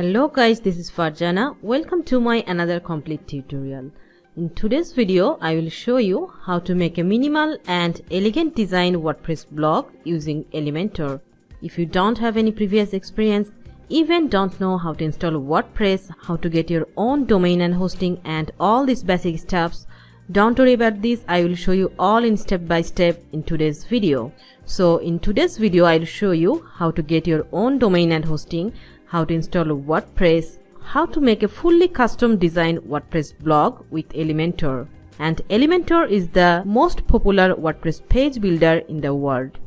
Hello guys, this is Farjana. Welcome to my another complete tutorial. In today's video, I will show you how to make a minimal and elegant design WordPress blog using Elementor. If you don't have any previous experience, even don't know how to install WordPress, how to get your own domain and hosting and all these basic stuffs, don't worry about this. I will show you all in step by step in today's video. So in today's video, I will show you how to get your own domain and hosting, how to install WordPress, how to make a fully custom designed WordPress blog with Elementor. And Elementor is the most popular WordPress page builder in the world.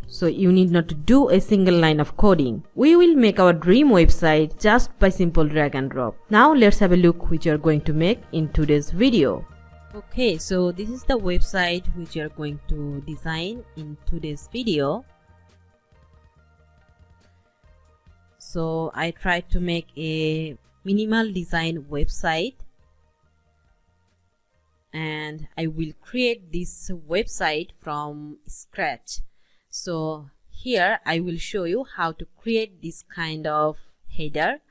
So you need not to do a single line of coding. We will make our dream website just by simple drag and drop. Now let's have a look which you are going to make in today's video. Okay, so this is the website which you are going to design in today's video. So I tried to make a minimal design website and I will create this website from scratch. So here I will show you how to create this kind of header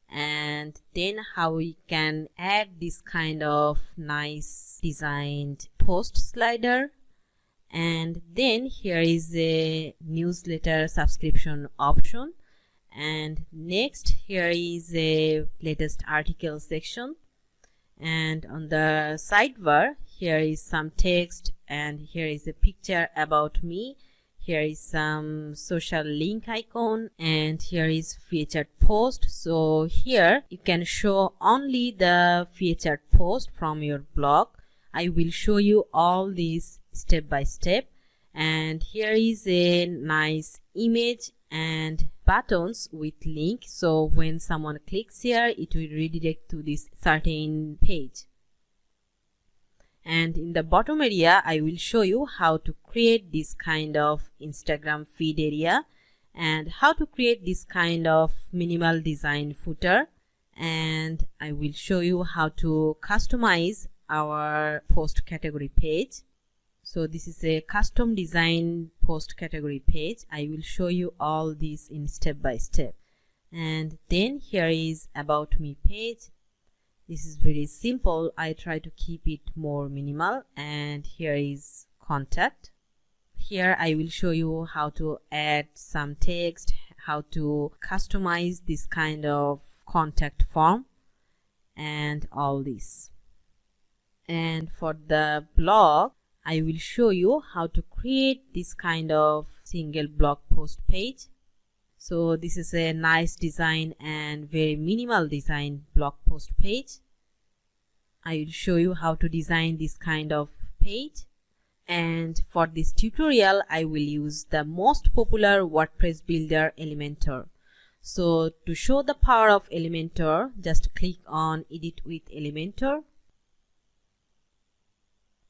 and then how we can add this kind of nice designed post slider, and then here is a newsletter subscription option, and next here is a latest article section, and on the sidebar here is some text and here is a picture about me. Here is some social link icon and here is featured post. So here you can show only the featured post from your blog. I will show you all these step by step. And here is a nice image and buttons with link. So when someone clicks here, it will redirect to this certain page. And in the bottom area, I will show you how to create this kind of Instagram feed area and how to create this kind of minimal design footer. And I will show you how to customize our post category page. So this is a custom design post category page. I will show you all these in step by step. And then here is about me page. This is very simple. I try to keep it more minimal, and here is contact. Here I will show you how to add some text, how to customize this kind of contact form and all this. And for the blog, I will show you how to create this kind of single blog post page. So this is a nice design and very minimal design blog post page. I will show you how to design this kind of page. And for this tutorial, I will use the most popular WordPress builder, Elementor. So to show the power of Elementor, just click on Edit with Elementor.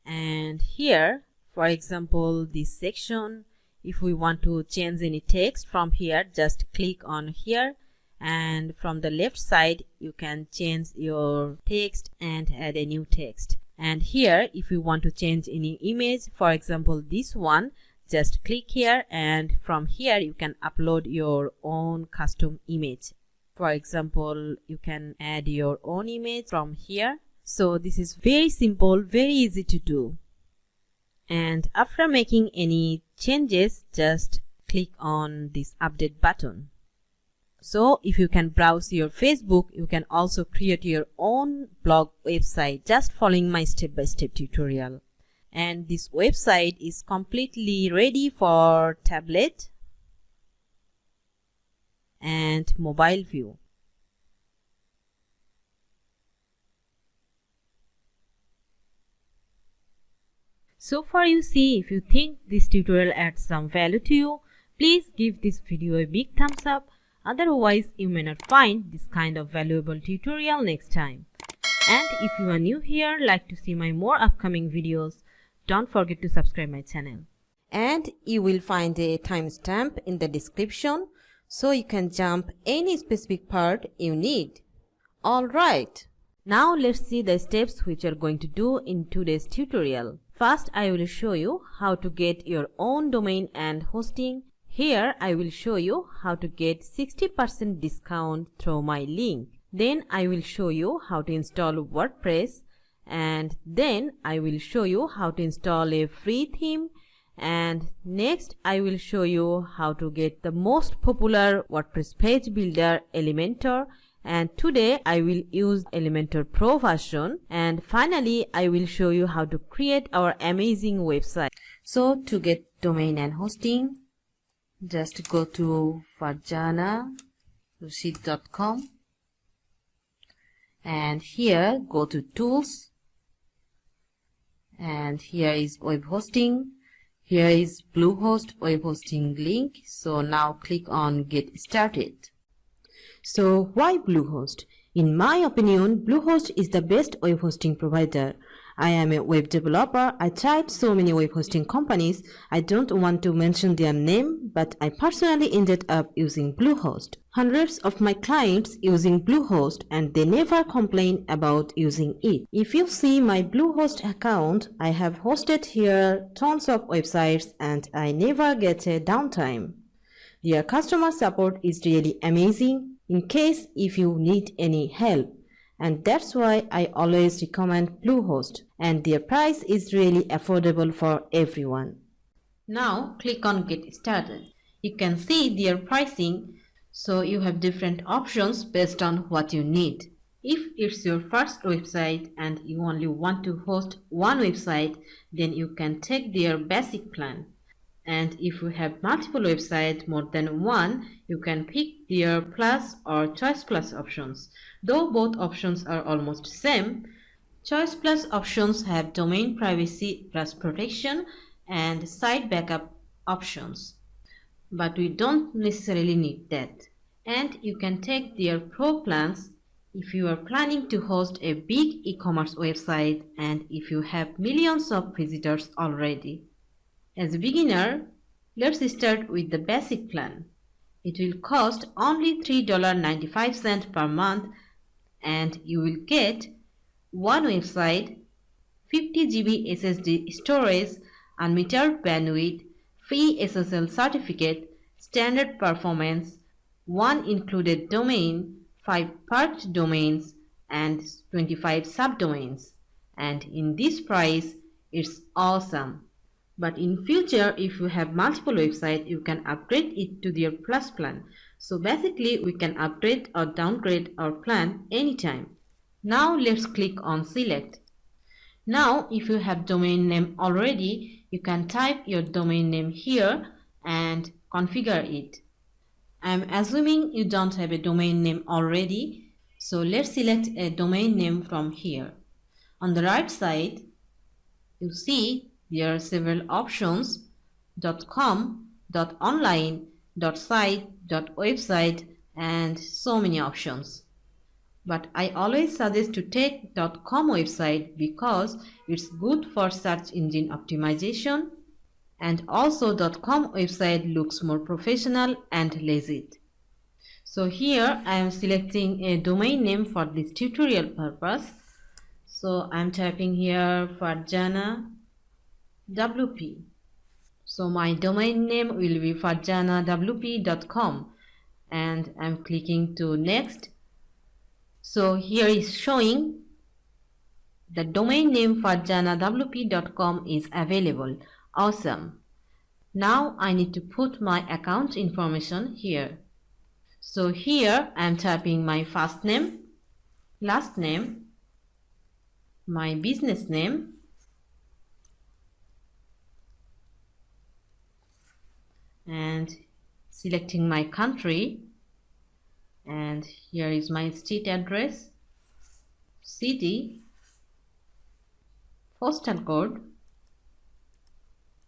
And here, for example, this section, if we want to change any text from here, just click on here, and from the left side you can change your text and add a new text. And here, if you want to change any image, for example this one, just click here, and from here you can upload your own custom image. For example, you can add your own image from here. So this is very simple, very easy to do. And after making any changes, just click on this update button. So if you can browse your Facebook, you can also create your own blog website just following my step-by-step tutorial. And this website is completely ready for tablet and mobile view. So far you see, if you think this tutorial adds some value to you, please give this video a big thumbs up. Otherwise, you may not find this kind of valuable tutorial next time. And if you are new here, like to see my more upcoming videos, don't forget to subscribe my channel. And you will find a timestamp in the description, so you can jump any specific part you need. Alright, now let's see the steps which you are going to do in today's tutorial. First, I will show you how to get your own domain and hosting. Here I will show you how to get 60% discount through my link. Then I will show you how to install WordPress, and then I will show you how to install a free theme, and next I will show you how to get the most popular WordPress page builder, Elementor, and today I will use Elementor Pro version, and finally I will show you how to create our amazing website. So to get domain and hosting, just go to farjanarushid.com and here go to tools, and here is web hosting. Here is Bluehost web hosting link. So now click on get started. So why Bluehost? In my opinion, Bluehost is the best web hosting provider. I am a web developer. I tried so many web hosting companies. I don't want to mention their name, but I personally ended up using Bluehost. Hundreds of my clients using Bluehost and they never complain about using it. If you see my Bluehost account, I have hosted here tons of websites and I never get a downtime. Their customer support is really amazing in case if you need any help. And that's why I always recommend Bluehost, and their price is really affordable for everyone. Now click on get started. You can see their pricing, so you have different options based on what you need. If it's your first website and you only want to host one website, then you can take their basic plan. And if you have multiple websites, more than one, you can pick their plus or choice plus options. Though both options are almost same, choice plus options have domain privacy plus protection and site backup options. But we don't necessarily need that. And you can take their pro plans if you are planning to host a big e-commerce website and if you have millions of visitors already. As a beginner, let's start with the basic plan. It will cost only $3.95 per month and you will get one website, 50 GB SSD storage, unmetered bandwidth, free SSL certificate, standard performance, one included domain, 5 perked domains, and 25 subdomains. And in this price, it's awesome. But in future, if you have multiple websites, you can upgrade it to their plus plan. So basically, we can upgrade or downgrade our plan anytime. Now let's click on select. Now if you have domain name already, you can type your domain name here and configure it. I'm assuming you don't have a domain name already, so let's select a domain name from here. On the right side, you see there are several options: .com, .online, .site, .website, and so many options. But I always suggest to take .com website because it's good for search engine optimization, and also .com website looks more professional and legit. So here I am selecting a domain name for this tutorial purpose. So I'm typing here Farjana WP. So my domain name will be farjanawp.com and I'm clicking to next. So here is showing the domain name farjanawp.com is available. Awesome. Now I need to put my account information here. So here I am typing my first name, last name, my business name, and selecting my country, and here is my street address, city, postal code,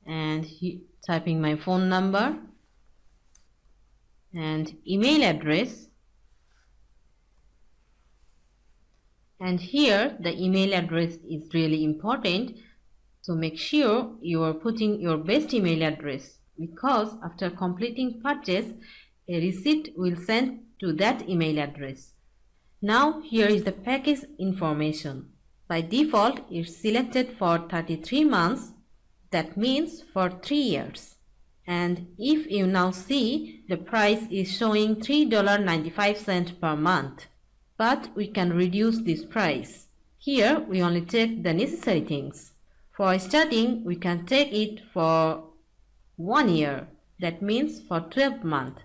and typing my phone number and email address. And here the email address is really important, so make sure you are putting your best email address, because after completing purchase, a receipt will send to that email address. Now here is the package information. By default, it's selected for 33 months, that means for 3 years. And if you now see, the price is showing $3.95 per month. But we can reduce this price. Here we only take the necessary things. For starting, we can take it for 1 year. That means for 12 months.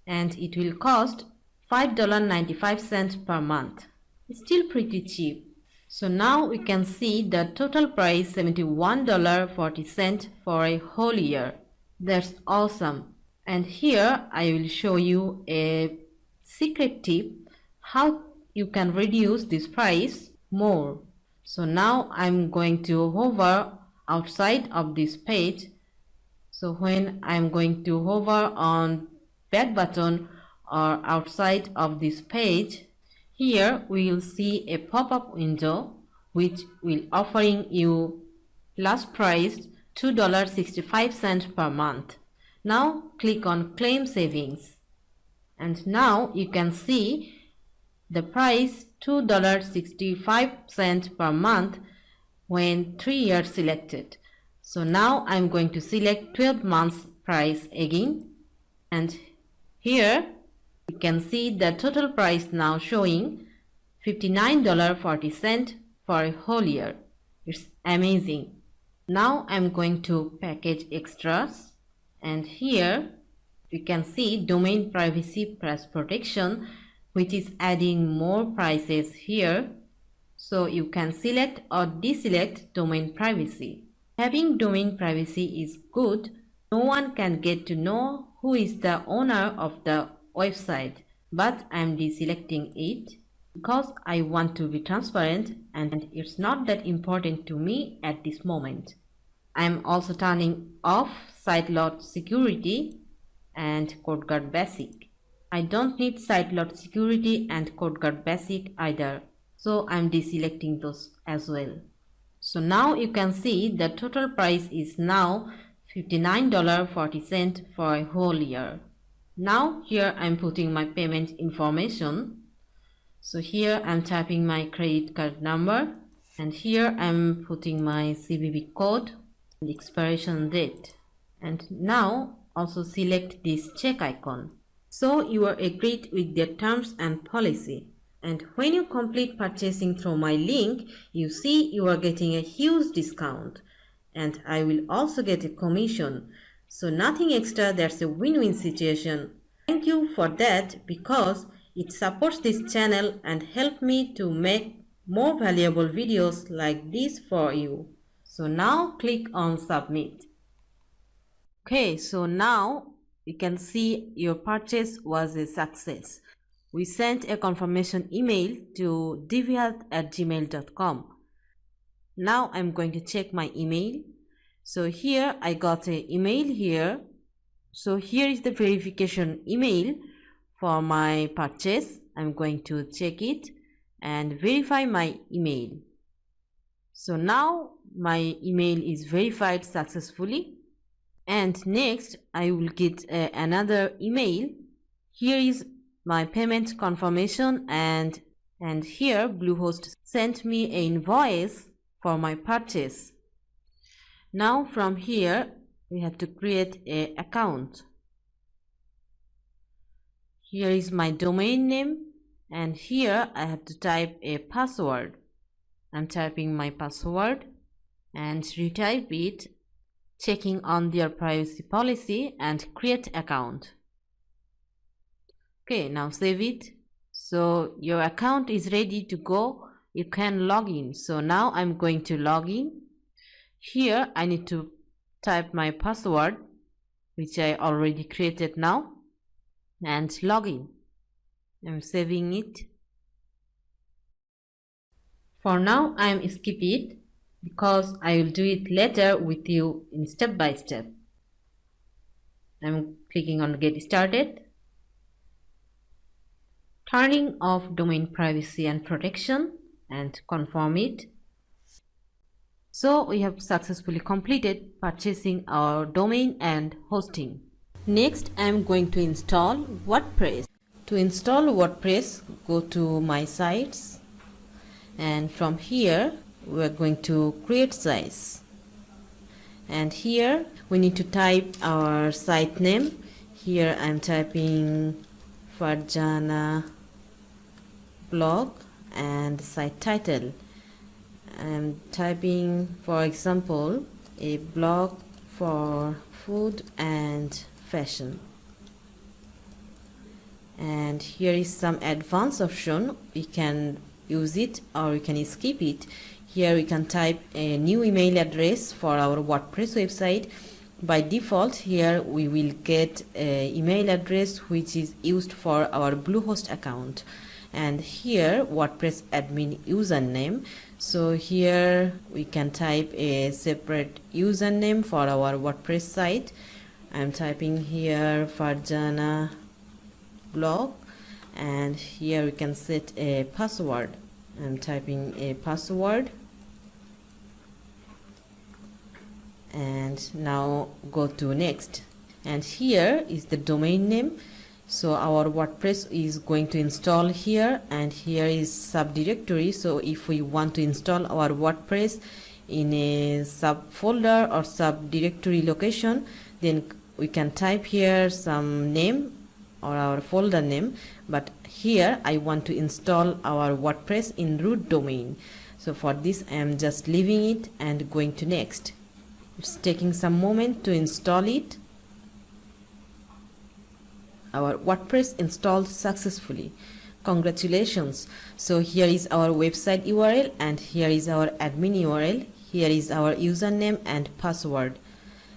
And it will cost $5.95 per month. It's still pretty cheap. So now we can see the total price $71.40 for a whole year. That's awesome. And here I will show you a secret tip how you can reduce this price more. So now I'm going to hover outside of this page. So when I'm going to hover on back button or outside of this page, here we will see a pop-up window which will offering you last price $2.65 per month. Now click on claim savings, and now you can see the price $2.65 per month when 3 years selected. So now I'm going to select 12 months price again, and here you can see the total price now showing $59.40 for a whole year. It's amazing. Now I'm going to package extras, and here you can see domain privacy plus protection, which is adding more prices here. So you can select or deselect domain privacy. Having domain privacy is good. No one can get to know who is the owner of the website, but I'm deselecting it because I want to be transparent and it's not that important to me at this moment. I'm also turning off sideload security and CodeGuard Basic. I don't need sideload security and CodeGuard Basic either, so I'm deselecting those as well. So now you can see the total price is now $59.40 for a whole year. Now here I'm putting my payment information. So here I'm typing my credit card number, and here I'm putting my CVV code and expiration date. And now also select this check icon. So you are agreed with their terms and policy. And when you complete purchasing through my link, you see you are getting a huge discount. And I will also get a commission. So nothing extra, that's a win-win situation. Thank you for that because it supports this channel and help me to make more valuable videos like this for you. So now click on submit. Okay, so now you can see your purchase was a success. We sent a confirmation email to devihealth@gmail.com. Now I'm going to check my email. So here I got an email here. So here is the verification email for my purchase. I'm going to check it and verify my email. So now my email is verified successfully. And next I will get another email. Here is my payment confirmation, and here Bluehost sent me an invoice for my purchase. Now from here we have to create an account. Here is my domain name, and here I have to type a password. I'm typing my password and retype it, checking on their privacy policy and create account. Okay, now save it. So your account is ready to go. You can log in. So now I'm going to log in. Here I need to type my password, which I already created now, and log in. I'm saving it. For now I'm skip it because I will do it later with you in step by step. I'm clicking on get started. Turning off domain privacy and protection and confirm it. So we have successfully completed purchasing our domain and hosting. Next I am going to install WordPress. To install WordPress, go to my sites, and from here we are going to create sites, and here we need to type our site name. Here I'm typing Farjana blog, and site title I'm typing, for example, a blog for food and fashion. And here is some advanced option. We can use it or we can skip it. Here we can type a new email address for our WordPress website. By default, here we will get an email address which is used for our Bluehost account, and here WordPress admin username. So here we can type a separate username for our WordPress site. I'm typing here Farjana blog, and here we can set a password. I'm typing a password, and now go to next, and here is the domain name. So our WordPress is going to install here, and here is subdirectory. So if we want to install our WordPress in a subfolder or subdirectory location, then we can type here some name or our folder name. But here I want to install our WordPress in root domain. So for this I am just leaving it and going to next. It's taking some moment to install it. Our WordPress installed successfully. Congratulations. So here is our website URL, and here is our admin URL. Here is our username and password.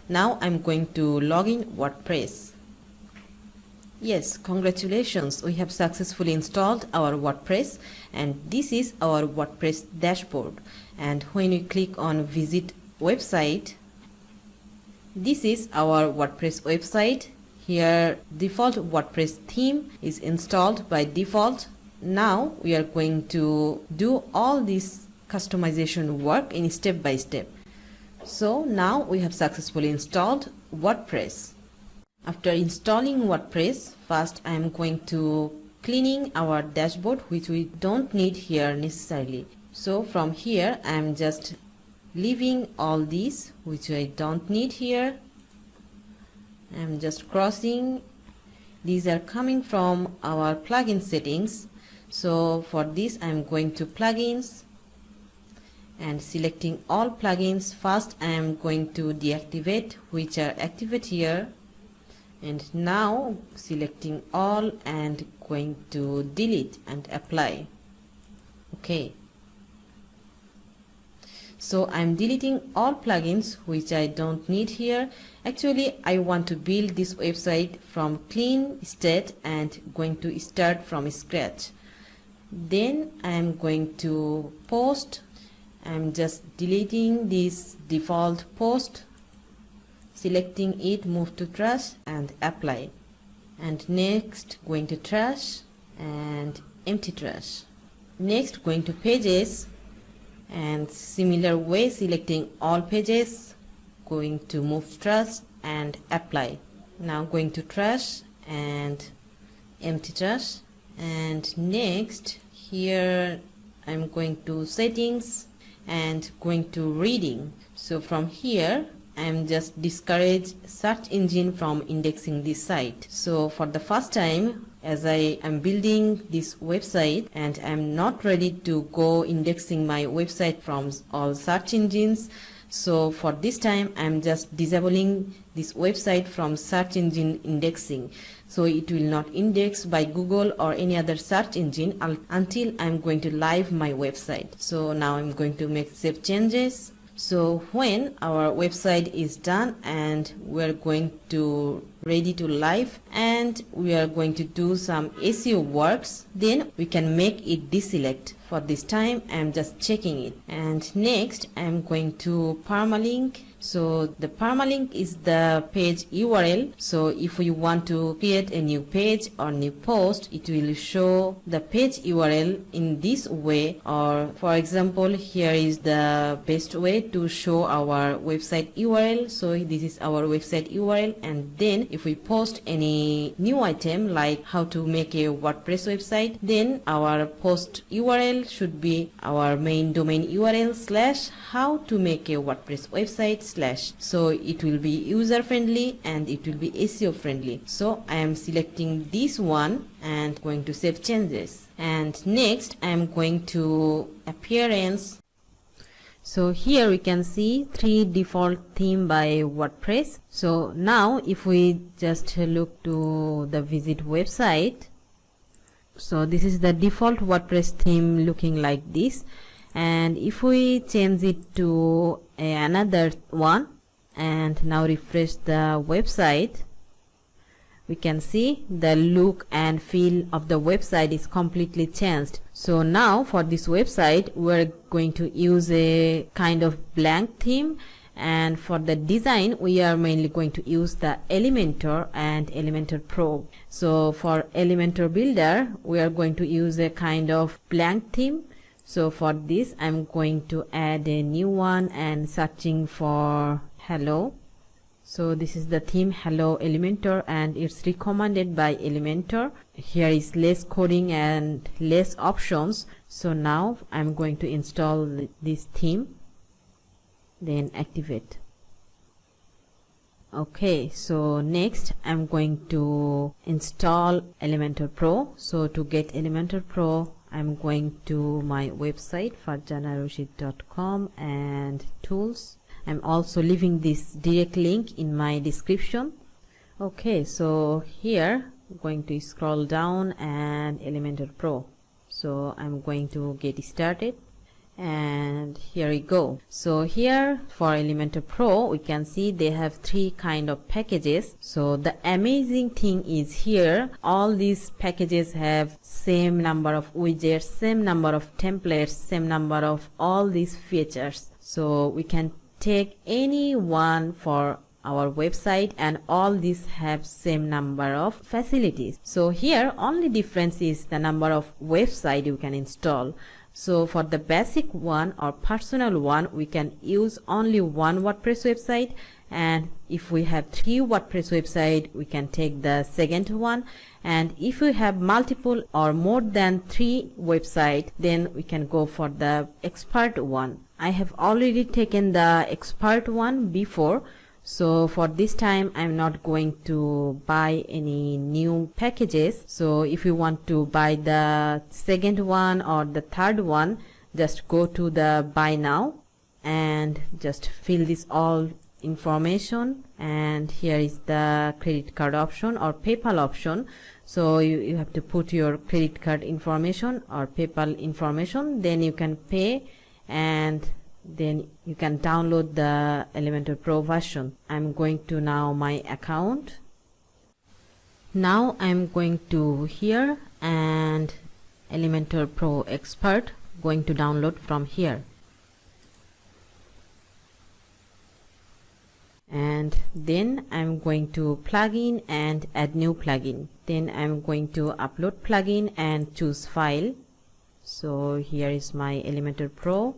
Now I'm going to log in WordPress. Yes, congratulations. We have successfully installed our WordPress, and this is our WordPress dashboard. And when we click on visit website, this is our WordPress website. Here default WordPress theme is installed by default. Now we are going to do all this customization work in step by step. So now we have successfully installed WordPress. After installing WordPress, first I am going to cleaning our dashboard, which we don't need here necessarily. So from here I am just leaving all these which I don't need here. I'm just crossing. These are coming from our plugin settings. So for this I'm going to plugins and selecting all plugins. First I am going to deactivate which are activate here, and now selecting all and going to delete and apply. Okay. So I'm deleting all plugins which I don't need here. Actually I want to build this website from clean state and going to start from scratch. Then I'm going to post. I'm just deleting this default post, selecting it, move to trash and apply. And next going to trash and empty trash. Next going to pages, and similar way selecting all pages, going to move trash and apply. Now going to trash and empty trash, and next here I'm going to settings and going to reading. So from here I'm just discourage search engine from indexing this site. So for the first time, as I am building this website and I'm not ready to go indexing my website from all search engines, so for this time I'm just disabling this website from search engine indexing. So it will not index by Google or any other search engine until I'm going to live my website. So now I'm going to make save changes. So when our website is done and we're going to ready to live and we are going to do some SEO works, then we can make it deselect. For this time I'm just checking it, and next I'm going to permalink. So the permalink is the page URL. So if we want to create a new page or new post, it will show the page URL in this way. Or for example, here is the best way to show our website URL. So this is our website URL, and then if we post any new item like how to make a WordPress website, then our post URL should be our main domain URL / how to make a WordPress website /. So it will be user friendly and it will be SEO friendly. So I am selecting this one and going to save changes. And next I am going to appearance. So here we can see 3 default theme by WordPress. So now if we just look to the visit website, so this is the default WordPress theme looking like this. And if we change it to another one and now refresh the website, we can see the look and feel of the website is completely changed. So now for this website we're going to use a kind of blank theme, and for the design we are mainly going to use the Elementor and Elementor Pro. So for Elementor Builder we are going to use a kind of blank theme. So for this I'm going to add a new one and searching for hello. So this is the theme Hello Elementor, and it's recommended by Elementor. Here is less coding and less options. So now I'm going to install this theme, then activate. Okay, so next I'm going to install Elementor Pro. So to get Elementor Pro, I'm going to my website farjanaroshid.com and tools. I'm also leaving this direct link in my description. Okay, so here I'm going to scroll down and Elementor Pro. So I'm going to get started, and here we go. So here for Elementor Pro we can see they have 3 kind of packages. So the amazing thing is here all these packages have same number of widgets, same number of templates, same number of all these features. So we can take any one for our website, and all these have same number of facilities. So here only difference is the number of website you can install. So for the basic one or personal one we can use only one WordPress website, and if we have 3 WordPress website we can take the second one, and if we have multiple or more than 3 website then we can go for the expert one. I have already taken the expert one before, so for this time I'm not going to buy any new packages. So if you want to buy the second one or the third one, just go to the buy now and just fill this all information, and here is the credit card option or PayPal option. So you have to put your credit card information or PayPal information, then you can pay, and then you can download the Elementor Pro version. I'm going to now my account. Now I'm going to here and Elementor Pro Expert, going to download from here. And then I'm going to plugin and add new plugin. Then I'm going to upload plugin and choose file. So here is my Elementor Pro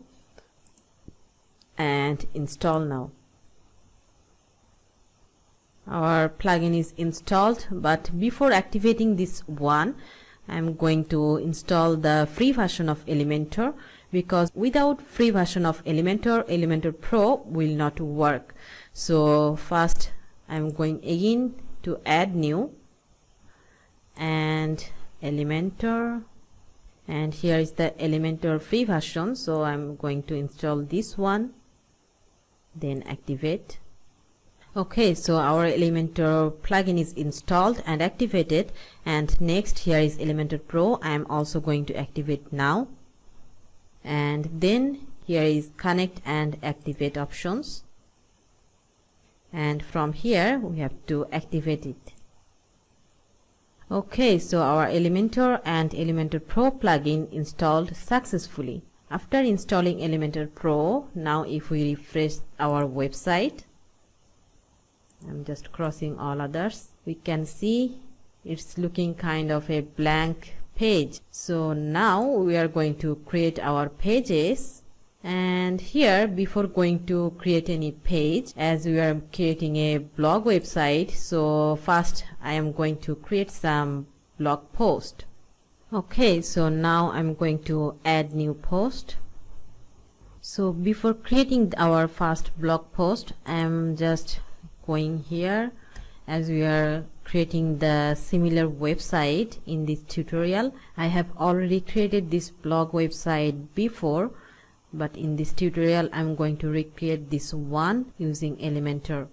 and install now. Our plugin is installed, but before activating this one I'm going to install the free version of Elementor, because without free version of Elementor, Elementor Pro will not work. So first I'm going again to add new and Elementor, and here is the Elementor free version. So I'm going to install this one, then activate. Okay, so our Elementor plugin is installed and activated, and next here is Elementor Pro. I am also going to activate now, and then here is connect and activate options, and from here we have to activate it. Okay, so our Elementor and Elementor Pro plugin installed successfully. After installing Elementor Pro, now if we refresh our website, I'm just crossing all others, we can see it's looking kind of a blank page. So now we are going to create our pages, And here, before going to create any page, as we are creating a blog website, so first I am going to create some blog post. Okay, so now I'm going to add new post. So before creating our first blog post, I'm just going here, as we are creating the similar website in this tutorial. I have already created this blog website before, but in this tutorial I'm going to recreate this one using Elementor.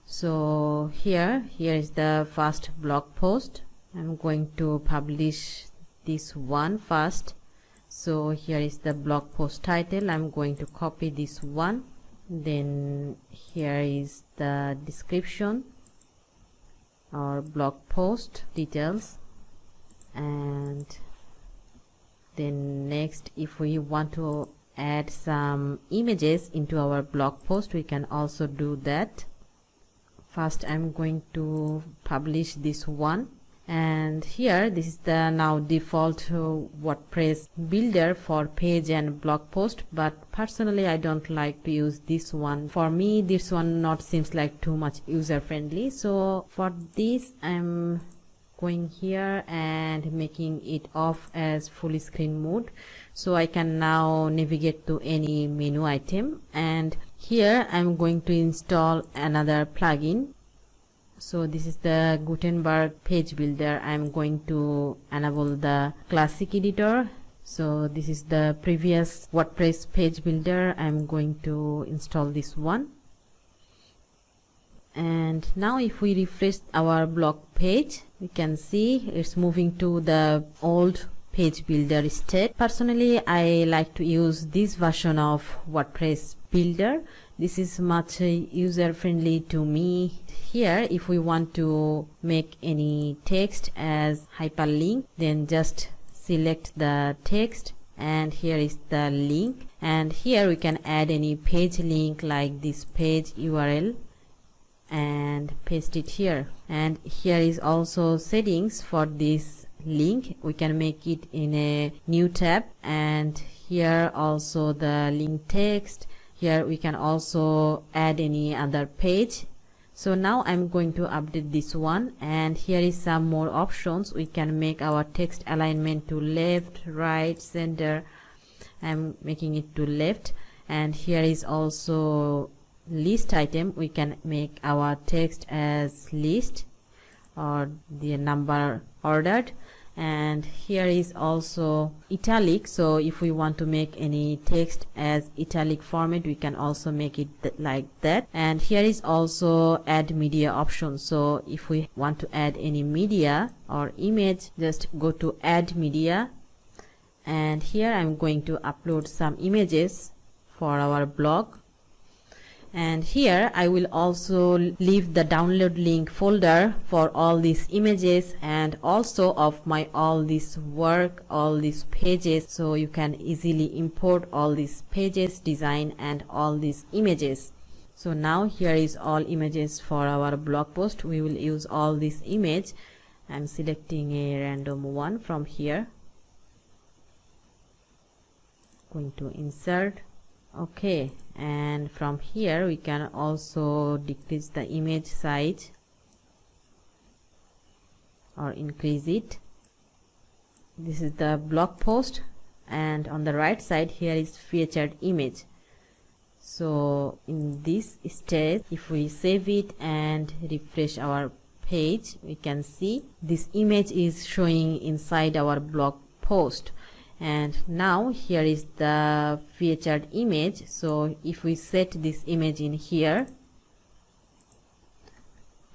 So here is the first blog post. I'm going to publish this one first. So here is the blog post title. I'm going to copy this one. Then here is the description or blog post details, and then next, if we want to add some images into our blog post, we can also do that. First I'm going to publish this one, and here this is the now default WordPress builder for page and blog post, but personally I don't like to use this one. For me this one not seems like too much user friendly, so for this I'm going here and making it off as full screen mode, so I can now navigate to any menu item. And here I'm going to install another plugin. So this is the Gutenberg page builder. I'm going to enable the classic editor. So this is the previous WordPress page builder. I'm going to install this one. And now if we refresh our blog page, we can see it's moving to the old page builder state. Personally, I like to use this version of WordPress builder. This is much user friendly to me. Here, if we want to make any text as hyperlink, then just select the text, and here is the link, and here we can add any page link like this page URL and paste it here. And here is also settings for this link. We can make it in a new tab, and here also the link text. Here we can also add any other page. So now I'm going to update this one, and here is some more options. We can make our text alignment to left, right, center. I'm making it to left, and here is also list item. We can make our text as list or the number ordered, and here is also italic. So if we want to make any text as italic format, we can also make it like that. And here is also add media option. So if we want to add any media or image, just go to add media, and here I'm going to upload some images for our blog. And here I will also leave the download link folder for all these images, and also of my all this work, all these pages, so you can easily import all these pages, design, and all these images. So now here is all images for our blog post. We will use all this image. I'm selecting a random one from here, going to insert. Okay, and from here we can also decrease the image size or increase it. This is the blog post, and on the right side here is featured image. So in this stage, if we save it and refresh our page, we can see this image is showing inside our blog post. And now here is the featured image. So if we set this image in here,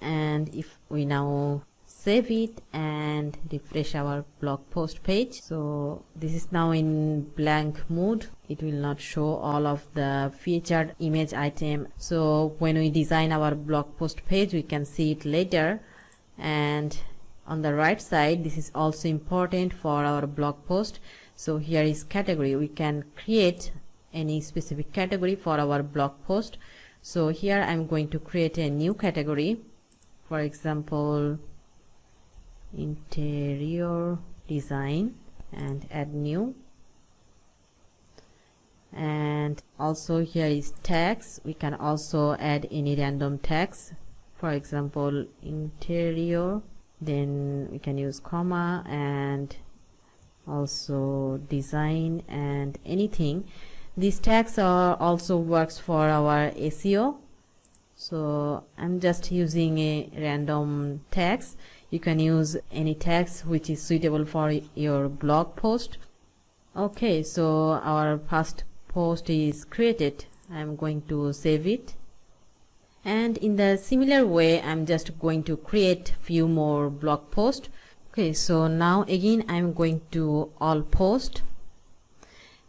and if we now save it and refresh our blog post page, so this is now in blank mode. It will not show all of the featured image item. So when we design our blog post page, we can see it later. And on the right side, this is also important for our blog post. So here is category. We can create any specific category for our blog post. So here I'm going to create a new category, for example interior design, and add new. And also here is tags. We can also add any random tags, for example interior, then we can use comma, and also design and anything. These tags are also works for our SEO. So I'm just using a random tags. You can use any tags which is suitable for your blog post. Okay, so our first post is created. I'm going to save it, and in the similar way I'm just going to create few more blog posts. Okay, so now again I'm going to all post,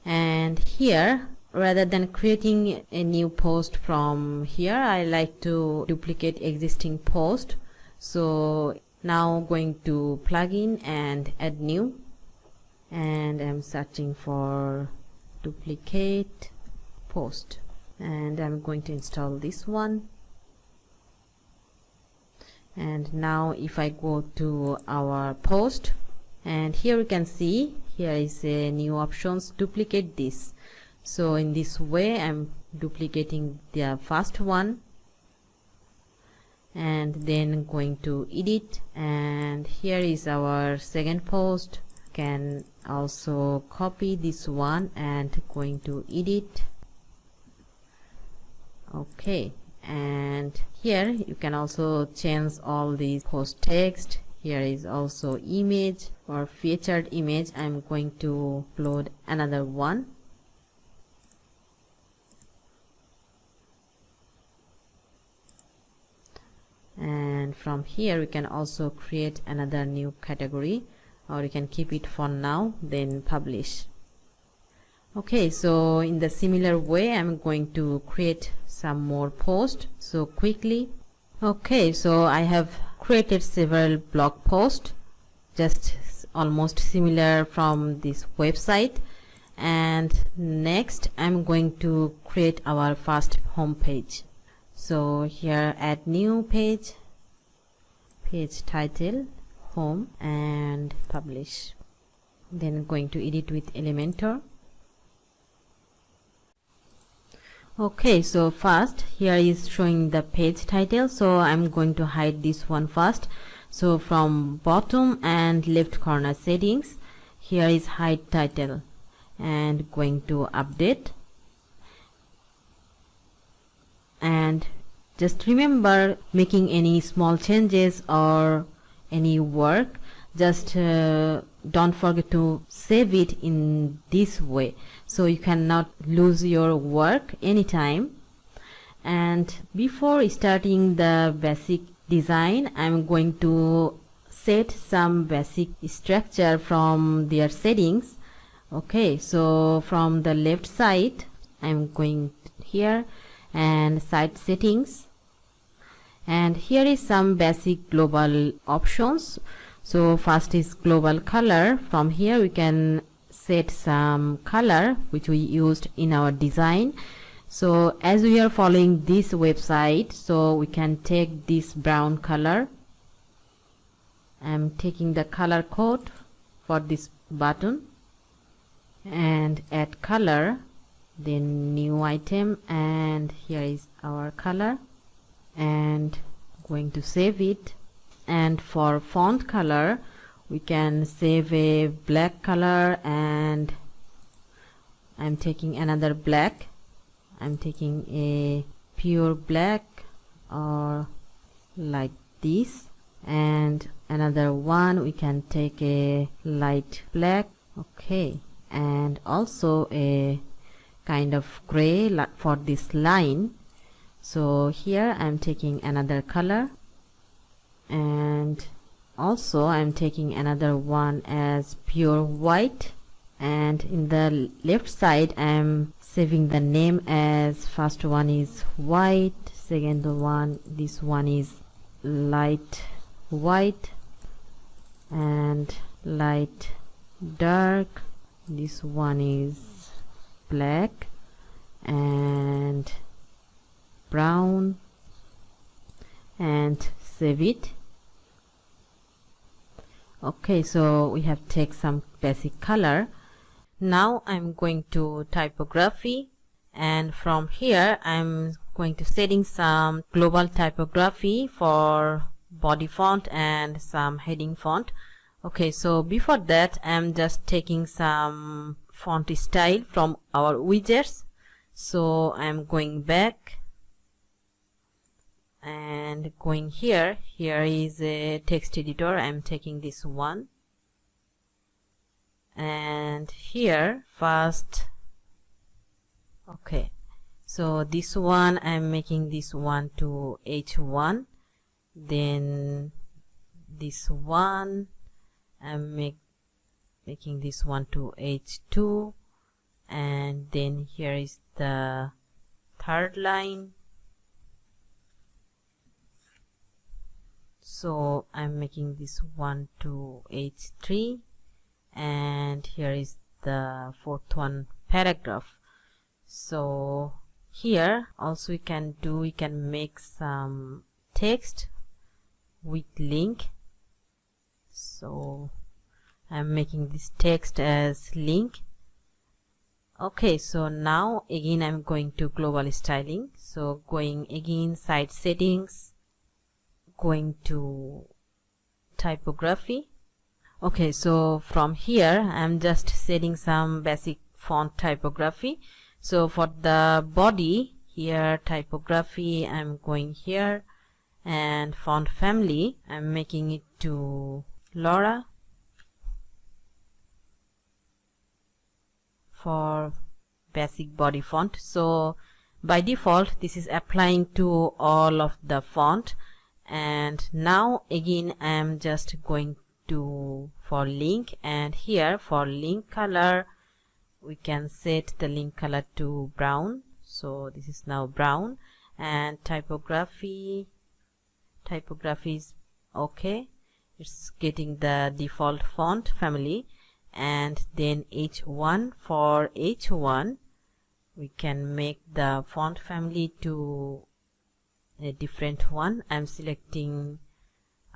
and here rather than creating a new post from here, I like to duplicate existing post. So now going to plugin and add new, and I'm searching for duplicate post, and I'm going to install this one. And now if I go to our post, and here you can see here is a new options, duplicate this. So in this way I'm duplicating the first one, and then going to edit, and here is our second post. Can also copy this one and going to edit. Okay, and here you can also change all these post text. Here is also image or featured image. I'm going to upload another one. And from here we can also create another new category, or you can keep it for now, then publish. Okay, so in the similar way I'm going to create some more posts. So quickly, okay, so I have created several blog posts just almost similar from this website, and next I'm going to create our first home page. So here add new page, page title, home, and publish. Then going to edit with Elementor. Okay, so first here is showing the page title, so I'm going to hide this one first. So from bottom and left corner settings, here is hide title, and going to update. And just remember, making any small changes or any work, just don't forget to save it in this way, so you cannot lose your work anytime. And before starting the basic design, I'm going to set some basic structure from their settings. Okay, so from the left side I'm going here and site settings, and here is some basic global options. So first is global color. From here we can set some color which we used in our design. So as we are following this website, so we can take this brown color. I'm taking the color code for this button and add color, then new item, and here is our color, and going to save it. And for font color we can save a black color, and I'm taking another black. I'm taking a pure black or like this, and another one we can take a light black. Okay, and also a kind of gray for this line. So here I'm taking another color, and also I'm taking another one as pure white. And in the left side I'm saving the name as first one is white, second one, this one is light white, and light dark, this one is black, and brown, and save it. Okay, so we have take some basic color. Now I'm going to typography, and from here I'm going to setting some global typography for body font and some heading font. Okay, so before that I'm just taking some font style from our widgets. So I'm going back and going here. Here is a text editor. I'm taking this one, and here first, okay, so this one I'm making this one to H1, then this one I'm making this one to H2, and then here is the third line, so I'm making this one to H3, and here is the fourth one, paragraph. So here also we can make some text with link. So I'm making this text as link. Okay, so now again I'm going to global styling. So going again site settings, going to typography. Okay, so from here I'm just setting some basic font typography. So for the body here typography, I'm going here, and font family I'm making it to Laura for basic body font. So by default this is applying to all of the font, and now again I'm just going to for link, and here for link color we can set the link color to brown. So this is now brown, and typography is okay, it's getting the default font family. And then H1, for H1 we can make the font family to a different one. I'm selecting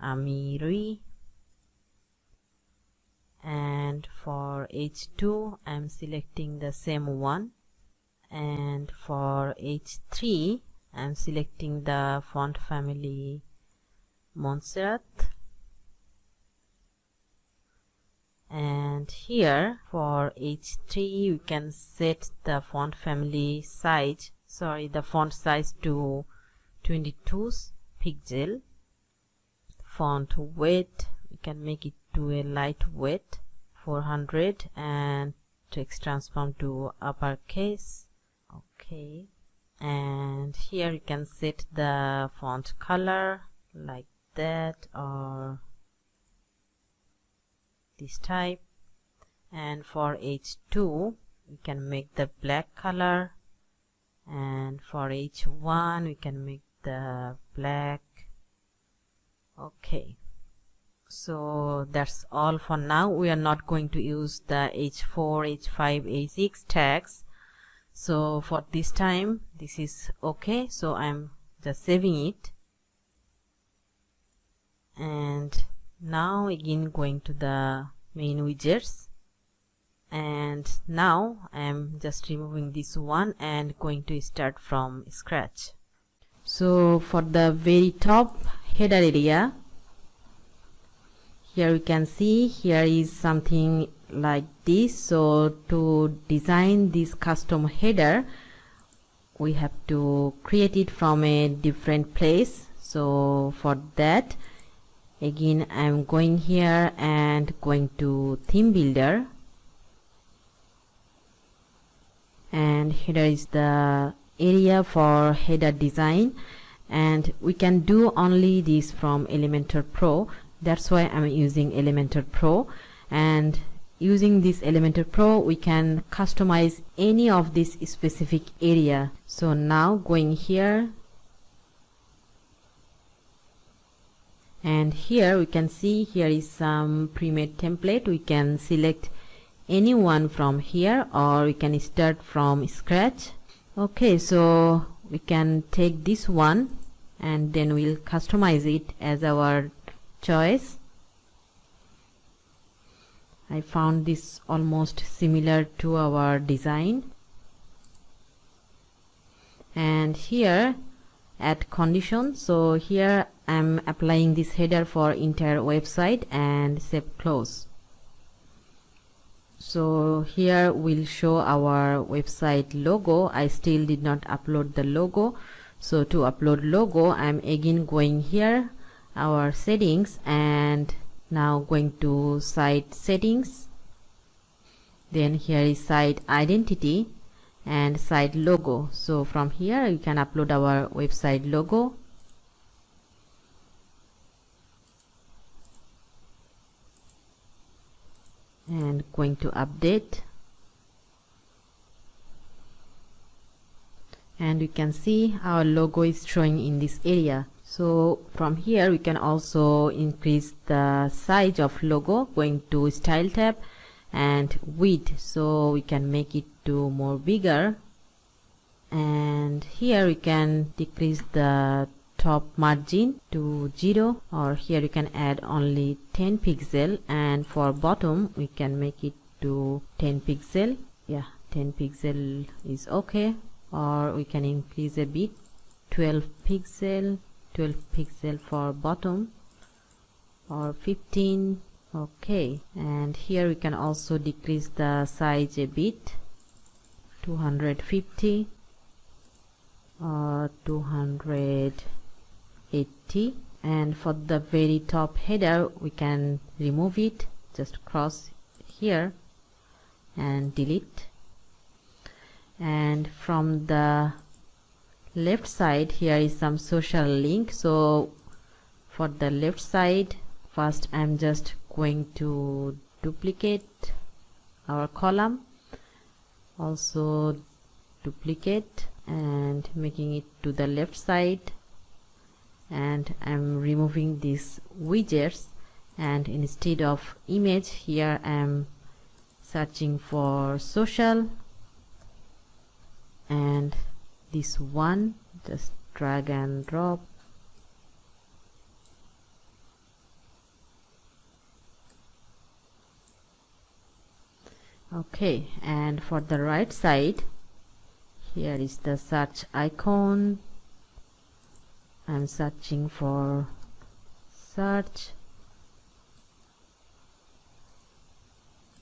Amiri, and for H2 I'm selecting the same one, and for H3 I'm selecting the font family Montserrat. And here for H3 we can set the font family size, the font size to 22 pixel. Font weight we can make it to a lightweight 400, and text transform to uppercase. Okay, and here you can set the font color like that or this type. And for H2 we can make the black color, and for H1 we can make the black. Okay, so that's all for now. We are not going to use the H4, H5, H6 tags. So for this time this is okay, so I'm just saving it. And now again going to the main widgets, and now I'm just removing this one and going to start from scratch. So for the very top header area, here we can see here is something like this. So to design this custom header we have to create it from a different place. So for that again I'm going here and going to theme builder, and here is the area for header design, and we can do only this from Elementor Pro. That's why I'm using Elementor Pro, and using this Elementor Pro we can customize any of this specific area. So now going here, and here we can see here is some pre-made template. We can select any one from here, or we can start from scratch. Okay, so we can take this one and then we'll customize it as our choice. I found this almost similar to our design. And here add condition. So here I'm applying this header for entire website and save close. So here we'll show our website logo. I still did not upload the logo. So to upload logo, I'm again going here, our settings, and now going to site settings. Then here is site identity and site logo. So from here you can upload our website logo. And going to update, and you can see our logo is showing in this area. So from here we can also increase the size of logo, going to style tab and width, so we can make it to more bigger. And here we can decrease the top margin to 0, or here you can add only 10 pixel, and for bottom we can make it to 10 pixel. Yeah, 10 pixel is okay, or we can increase a bit, 12 pixel for bottom, or 15. Okay, and here we can also decrease the size a bit, 250 or 280. And for the very top header we can remove it, just cross here and delete. And from the left side here is some social link. So for the left side, first I'm just going to duplicate our column, also duplicate and making it to the left side, and I'm removing these widgets, and instead of image here I'm searching for social, and this one just drag and drop. Okay, and for the right side here is the search icon. I'm searching for search,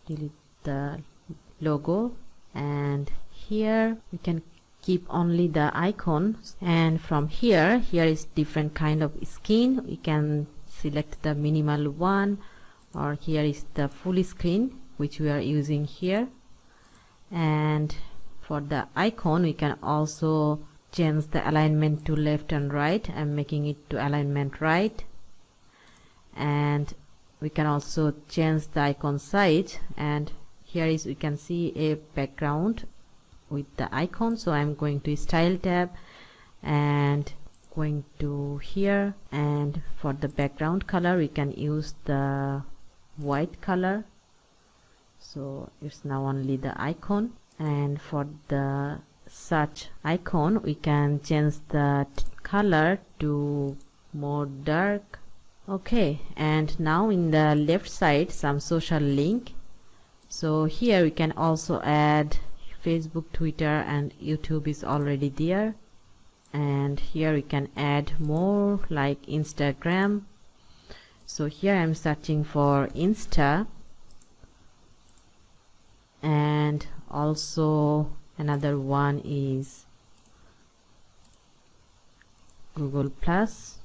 delete the logo, and here we can keep only the icon. And from here is different kind of skin. We can select the minimal one, or here is the full screen which we are using here. And for the icon we can also change the alignment to left and right. I'm making it to alignment right, and we can also change the icon size. And here is we can see a background with the icon, so I'm going to style tab and going to here, and for the background color we can use the white color, so it's now only the icon. And for the search icon we can change the color to more dark. Okay, and now in the left side some social link. So here we can also add Facebook, Twitter and YouTube is already there, and here we can add more like Instagram. So here I'm searching for Insta, and also another one is Google Plus,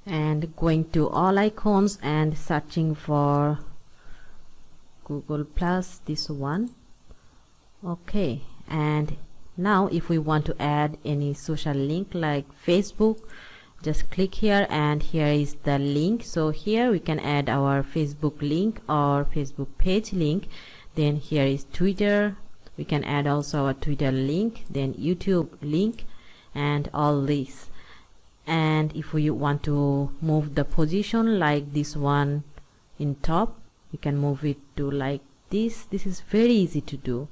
and going to all icons and searching for Google Plus, this one. Okay, and now if we want to add any social link like Facebook, just click here and here is the link. So here we can add our Facebook link or Facebook page link. Then here is Twitter, we can add also our Twitter link, then YouTube link and all this. And if we want to move the position like this one in top, we can move it to like this. This is very easy to do.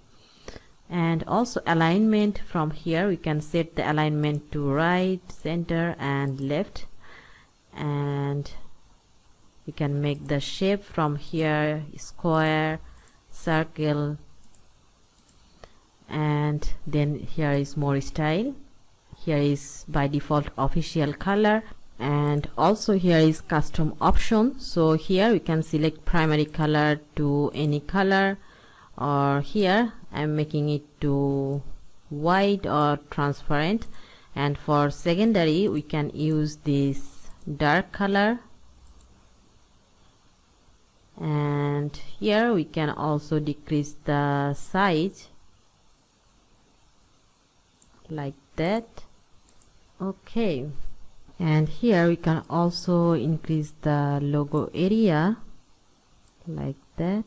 And also alignment, from here we can set the alignment to right, center and left, and we can make the shape from here square circle, and then here is more style. Here is by default official color, and also here is custom option. So here we can select primary color to any color, or here I'm making it to white or transparent, and for secondary we can use this dark color. And here we can also decrease the size like that. Okay, and here we can also increase the logo area like that.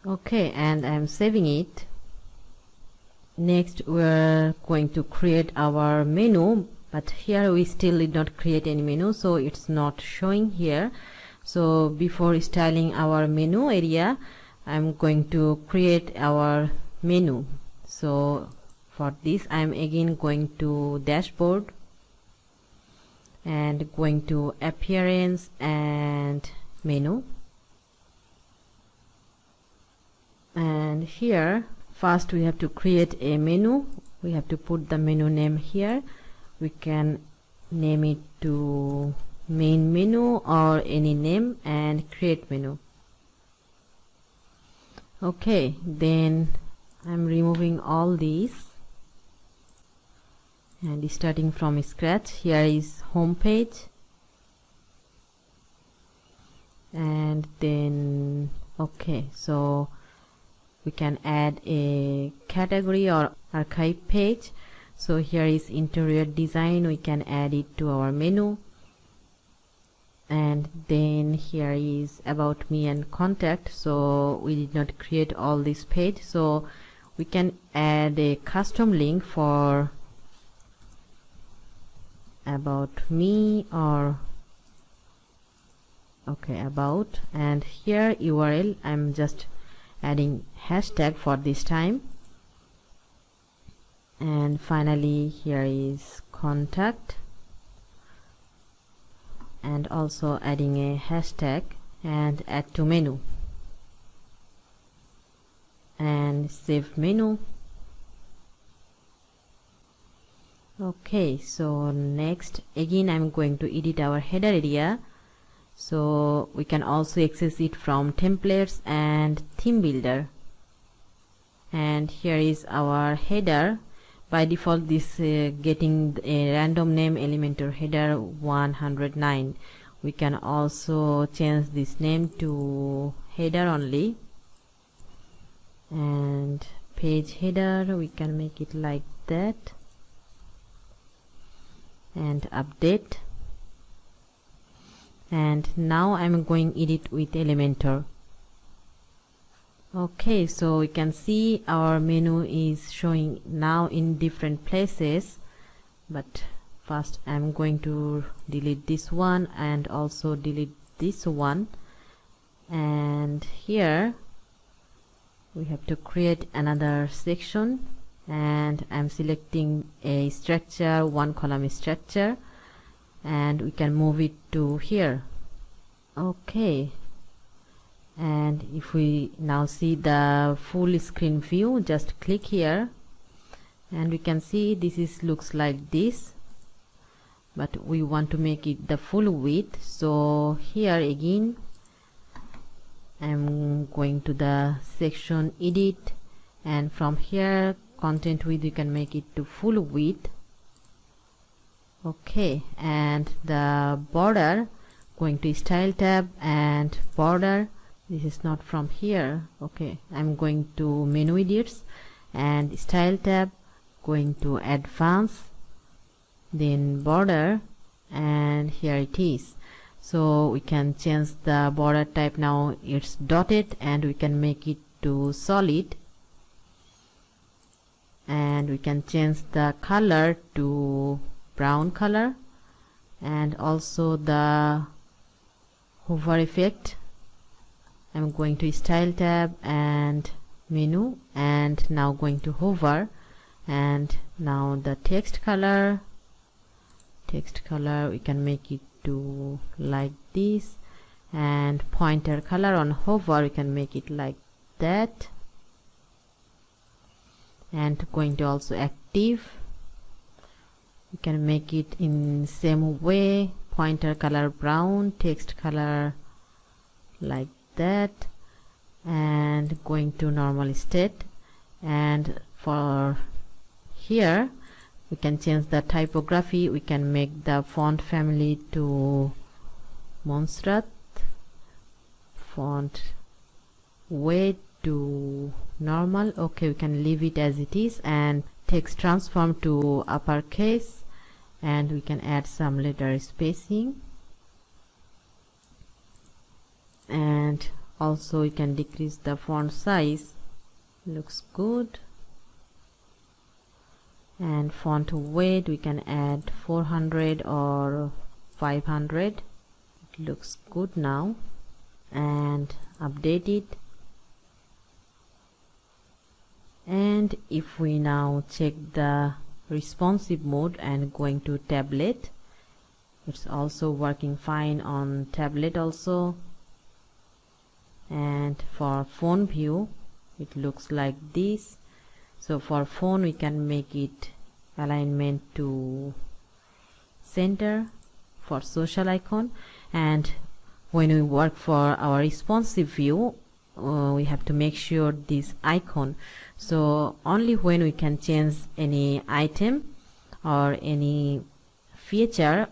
Okay, and I'm saving it. Next we're going to create our menu, but here we still did not create any menu, so it's not showing here. So before styling our menu area, I'm going to create our menu. So for this I'm again going to dashboard and going to appearance and menu, and here first we have to create a menu. We have to put the menu name here. We can name it to main menu or any name and create menu. Okay, then I'm removing all these and starting from scratch. Here is home page, and then okay, so we can add a category or archive page. So here is interior design, we can add it to our menu. And then here is about me and contact. So we did not create all this page, so we can add a custom link for about me, or okay, about, and here URL I'm just adding hashtag for this time. And finally here is contact, and also adding a hashtag and add to menu and save menu. Okay, so next again I'm going to edit our header area. So we can also access it from templates and theme builder. And here is our header. By default this getting a random name Elementor header 109. We can also change this name to header only, and page header we can make it like that, and update. And now I'm going edit with Elementor. Okay, so we can see our menu is showing now in different places, but first I'm going to delete this one and also delete this one. And here we have to create another section, and I'm selecting a structure, one column structure, and we can move it to here. Okay, and if we now see the full screen view, just click here and we can see this is looks like this, but we want to make it the full width. So here again I'm going to the section edit, and from here content width you can make it to full width. Okay, and the border, going to style tab and border, this is not from here. Okay, I'm going to menu edits and style tab, going to advanced, then border, and here it is. So we can change the border type, now it's dotted, and we can make it to solid, and we can change the color to brown color, and also the hover effect. I'm going to style tab and menu, and now going to hover, and now the text color we can make it to like this, and pointer color on hover we can make it like that. And going to also active, you can make it in same way, pointer color brown, text color like that, and going to normal state. And for here we can change the typography. We can make the font family to Montserrat, font weight to normal. Okay, we can leave it as it is, and text transform to uppercase, and we can add some letter spacing, and also we can decrease the font size. Looks good. And font weight we can add 400 or 500. It looks good now, and update it. And if we now check the responsive mode and going to tablet, it's also working fine on tablet also. And for phone view it looks like this. So for phone we can make it alignment to center for social icon. And when we work for our responsive view, we have to make sure this icon, so only when we can change any item or any feature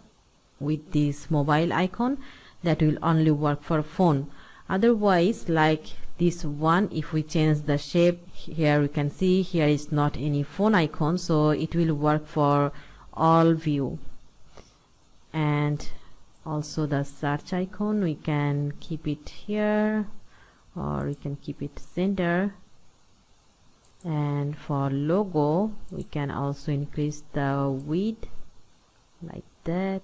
with this mobile icon, that will only work for phone. Otherwise, like this one, if we change the shape, here we can see here is not any phone icon, so it will work for all view. And also the search icon, we can keep it here or we can keep it center. And for logo we can also increase the width like that.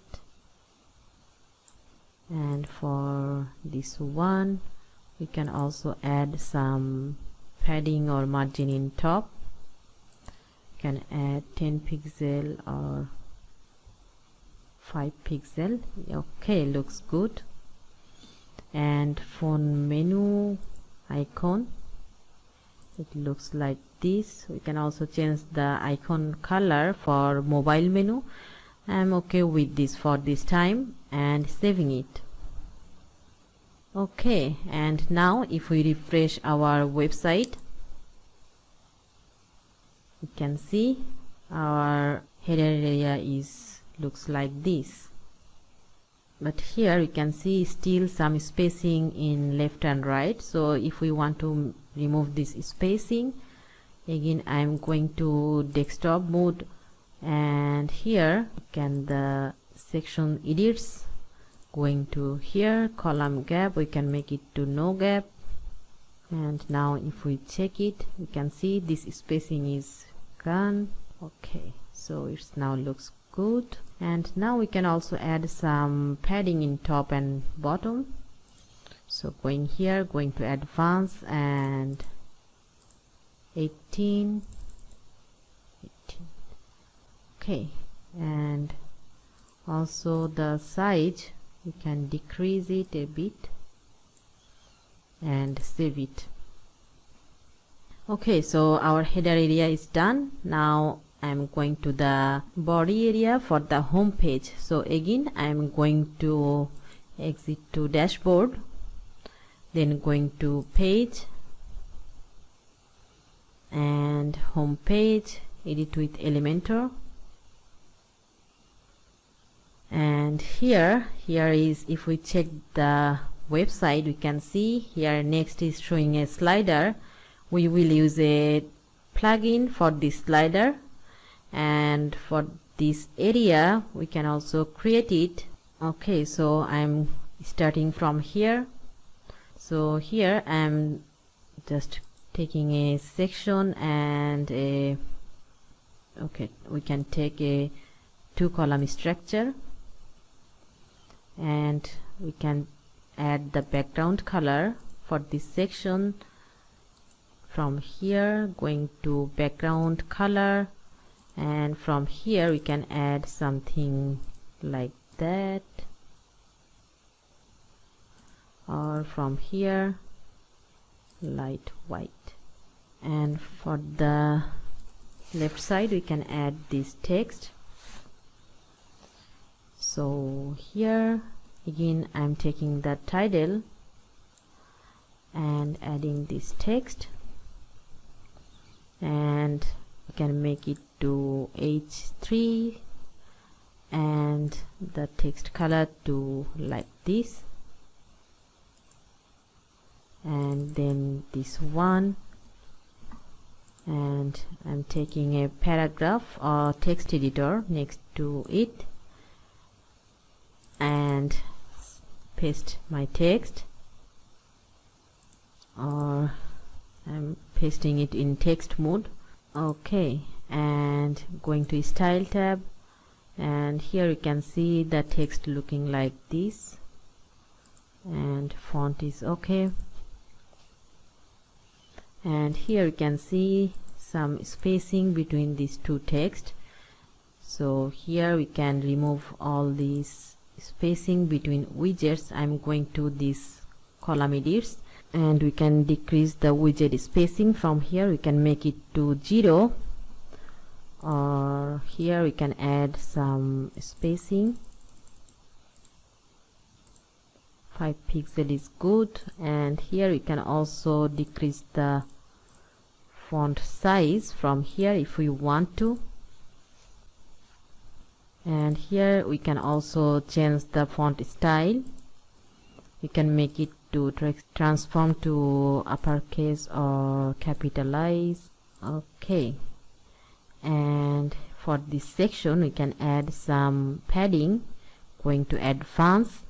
And for this one we can also add some padding or margin in top. You can add 10 pixel or 5 pixel. Okay, looks good. And phone menu icon, it looks like this. We can also change the icon color for mobile menu. I'm okay with this for this time, and saving it. Okay, and now if we refresh our website, you can see our header area looks like this. But here you can see still some spacing in left and right. So if we want to remove this spacing, again I'm going to desktop mode, and here can the section edits, going to here column gap, we can make it to no gap. And now if we check it, we can see this spacing is gone. Okay, so it now looks good. And now we can also add some padding in top and bottom. So going here, going to advanced, and 18. Okay, and also the size we can decrease it a bit and save it. Okay, so our header area is done. Now I'm going to the body area for the home page. So again I'm going to exit to dashboard, then going to page and home page, edit with Elementor. And here is, if we check the website, we can see here next is showing a slider. We will use a plugin for this slider, and for this area we can also create it. Okay, so I'm starting from here. So here I'm just taking a section and okay, we can take a 2-column structure, and we can add the background color for this section. From here going to background color, and from here we can add something like that, or from here light white. And for the left side we can add this text. So here again I'm taking the title and adding this text, and we can make it to H3 and the text color to like this, and then this one, and I'm taking a paragraph or text editor next to it and paste my text, or I'm pasting it in text mode. Okay, and going to style tab, and here you can see the text looking like this, and font is okay. And here you can see some spacing between these two text. So here we can remove all these spacing between widgets. I'm going to this column edits, and we can decrease the widget spacing. From here we can make it to 0, or here we can add some spacing. 5 pixel is good, and here we can also decrease the font size from here if we want to. And here we can also change the font style. We can make it to transform to uppercase or capitalize. Okay, and for this section we can add some padding. Going to advanced,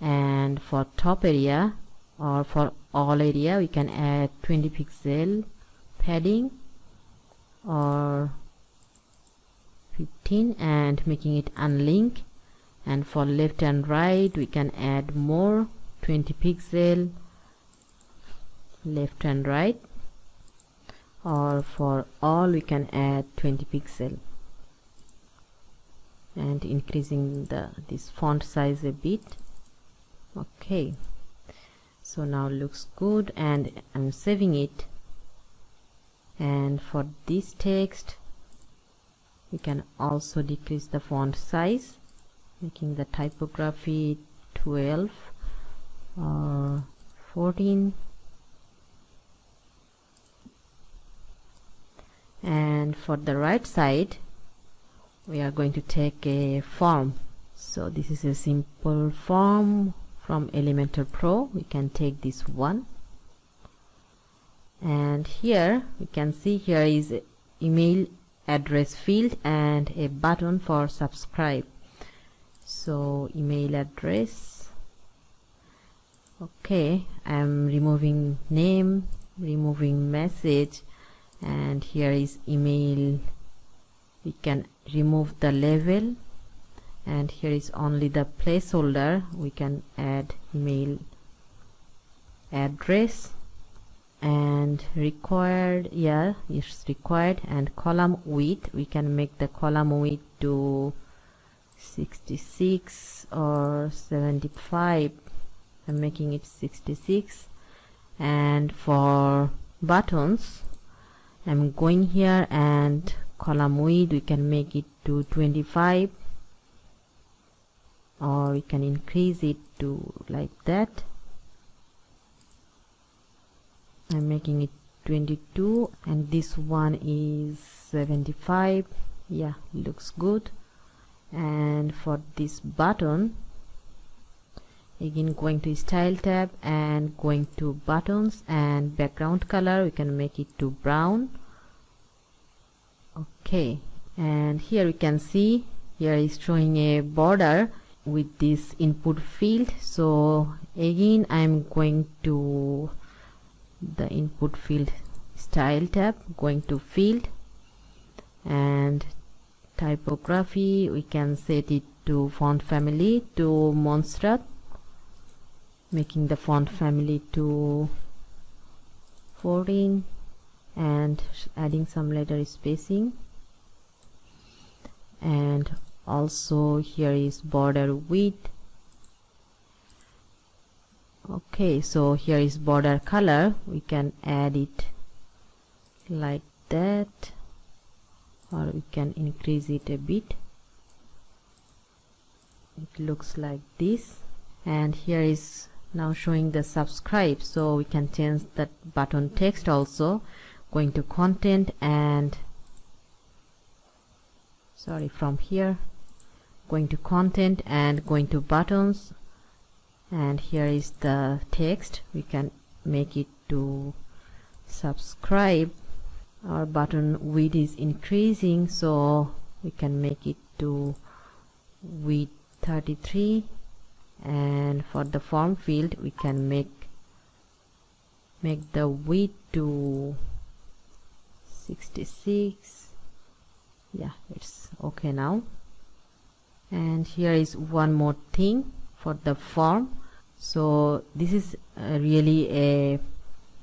and for top area or for all area we can add 20 pixel padding or 15, and making it unlink. And for left and right we can add more 20 pixel left and right, or for all we can add 20 pixel, and increasing this font size a bit. Okay, so now looks good, and I'm saving it. And for this text we can also decrease the font size, making the typography 12 or 14. And for the right side we are going to take a form. So this is a simple form from Elementor Pro. We can take this one, and here we can see here is email address field and a button for subscribe. So email address, okay, I'm removing name, removing message, and here is email. We can remove the label, and here is only the placeholder. We can add email address, and required, yeah, it's required. And column width, we can make the column width to 66 or 75. I'm making it 66. And for buttons, I'm going here, and column width we can make it to 25, or we can increase it to like that. I'm making it 22, and this one is 75. Yeah, looks good. And for this button, again going to style tab and going to buttons, and background color we can make it to brown. Okay, and here we can see here is showing a border with this input field. So again I'm going to the input field style tab, going to field, and typography we can set it to font family to Monstrat, making the font family to 14, and adding some letter spacing. And also here is border width. Okay, so here is border color. We can add it like that, or we can increase it a bit. It looks like this. And here is now showing the subscribe, so we can change that button text also. Going to content and from here, going to content and going to buttons, and here is the text. We can make it to subscribe. Our button width is increasing, so we can make it to width 33, and for the form field we can make the width to 66. Yeah, it's okay now. And here is one more thing for the form. So this is really a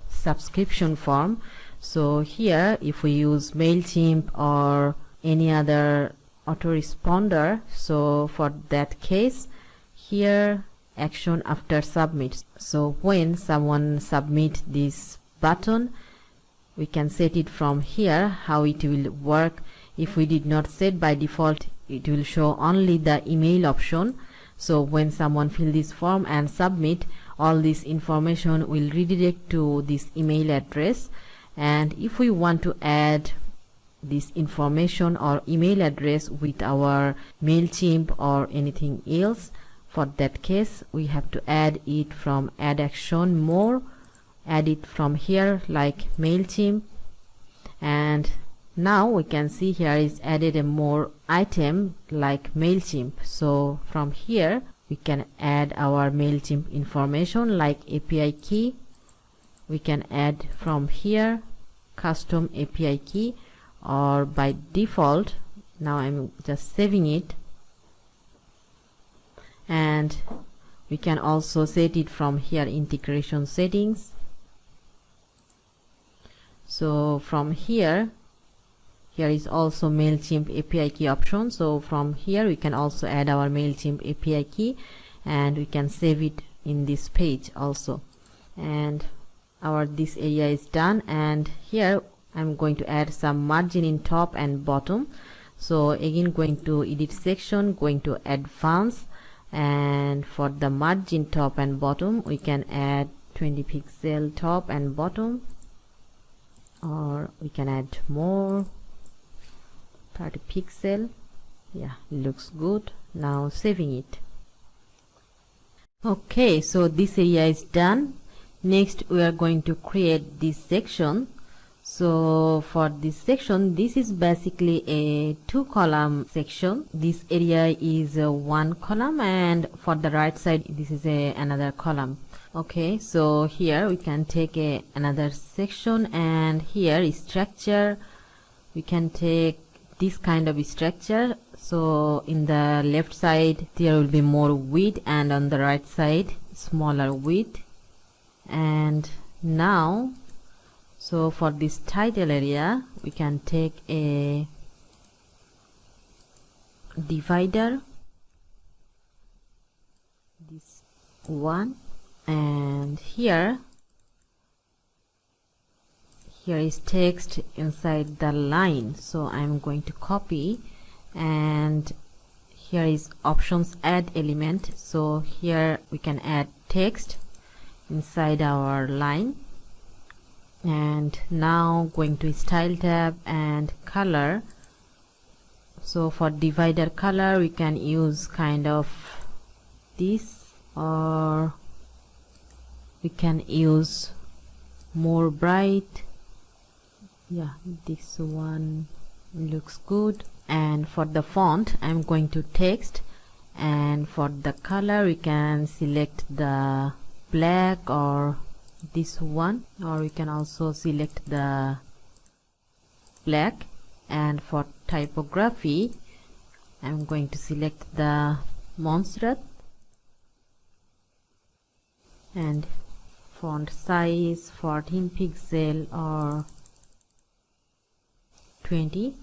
subscription form. So here, if we use MailChimp or any other autoresponder, so for that case, here action after submit. So when someone submit this button, we can set it from here how it will work. If we did not set, by default it will show only the email option. So when someone fill this form and submit, all this information will redirect to this email address. And if we want to add this information or email address with our MailChimp or anything else, for that case we have to add it from add action more, add it from here like MailChimp. And now we can see here is added a more item like MailChimp. So from here we can add our MailChimp information like API key. We can add from here custom API key, or by default, now I'm just saving it, and we can also set it from here integration settings. So from here is also MailChimp API key option. So from here we can also add our MailChimp API key, and we can save it in this page also. And our this area is done, and here I'm going to add some margin in top and bottom. So again, going to edit section, going to advanced, and for the margin top and bottom we can add 20 pixel top and bottom, or we can add more 30 pixel. Yeah, looks good. Now saving it. Okay, so this area is done. Next we are going to create this section. So for this section, this is basically a 2-column section. This area is a 1 column, and for the right side this is another column. Okay, so here we can take another section, and here is structure. We can take this kind of structure. So in the left side there will be more width, and on the right side smaller width. And now, so for this title area we can take a divider, this one, and here is text inside the line. So I'm going to copy, and here is options add element. So here we can add text inside our line. And now going to style tab and color. So for divider color we can use kind of this, or we can use more bright. Yeah, this one looks good. And for the font I'm going to text, and for the color we can select the black or this one, or we can also select the black. And for typography I'm going to select the Montserrat, and font size 14 pixel or 20.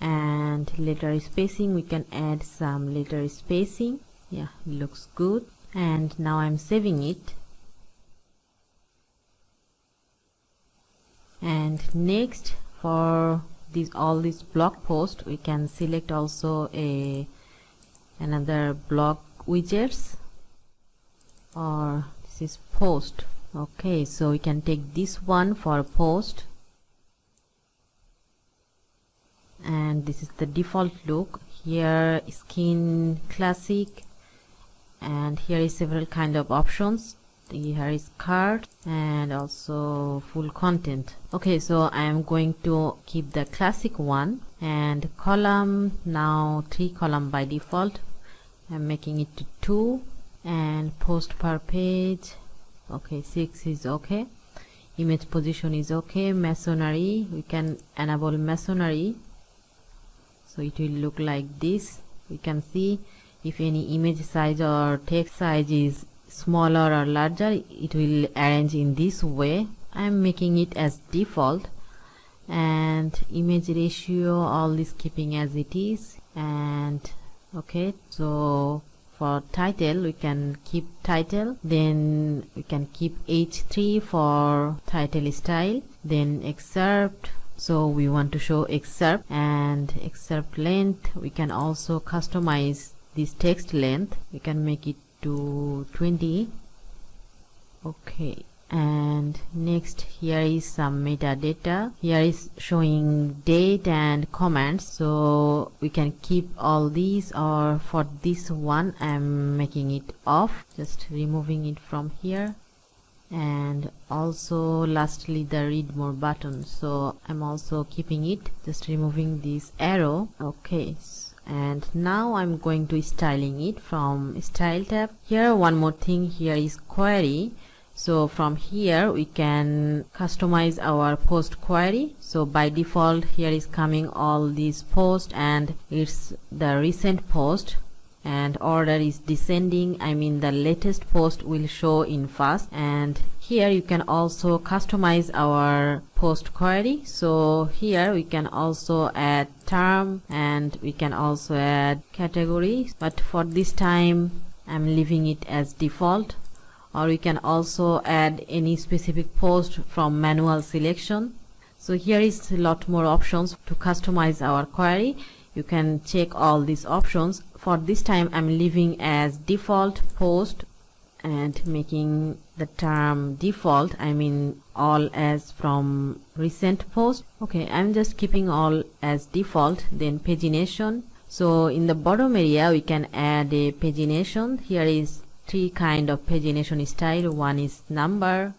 And letter spacing, we can add some letter spacing. Yeah, looks good. And now I'm saving it. And next, for all these blog posts, we can select also another blog widgets, or this is post. Okay, so we can take this one for post, and this is the default look. Here skin classic, and here is several kind of options. Here is card and also full content. Okay, so I am going to keep the classic one. And column, now 3 column by default. I'm making it to 2. And post per page, okay, 6 is okay. Image position is okay. Masonry, we can enable masonry, so it will look like this. We can see if any image size or text size is smaller or larger, it will arrange in this way. I'm making it as default. And image ratio, all this keeping as it is. And okay, so for title, we can keep title, then we can keep h3 for title style, then excerpt, so we want to show excerpt, and excerpt length, we can also customize this text length. We can make it to 20. Okay, and next, here is some metadata. Here is showing date and comments, so we can keep all these, or for this one I'm making it off, just removing it from here. And also lastly, the read more button, so I'm also keeping it, just removing this arrow. Okay, and now I'm going to styling it from style tab. Here one more thing, here is query. So from here we can customize our post query. So by default here is coming all these posts, and it's the recent post, and order is descending, I mean the latest post will show in first. And here you can also customize our post query. So here we can also add term, and we can also add category, but for this time I'm leaving it as default. Or we can also add any specific post from manual selection. So here is a lot more options to customize our query. You can check all these options. For this time I'm leaving as default post and making the term default, I mean all as from recent post. Okay, I'm just keeping all as default. Then pagination, so in the bottom area we can add a pagination. Here is 3 kind of pagination style. One is number,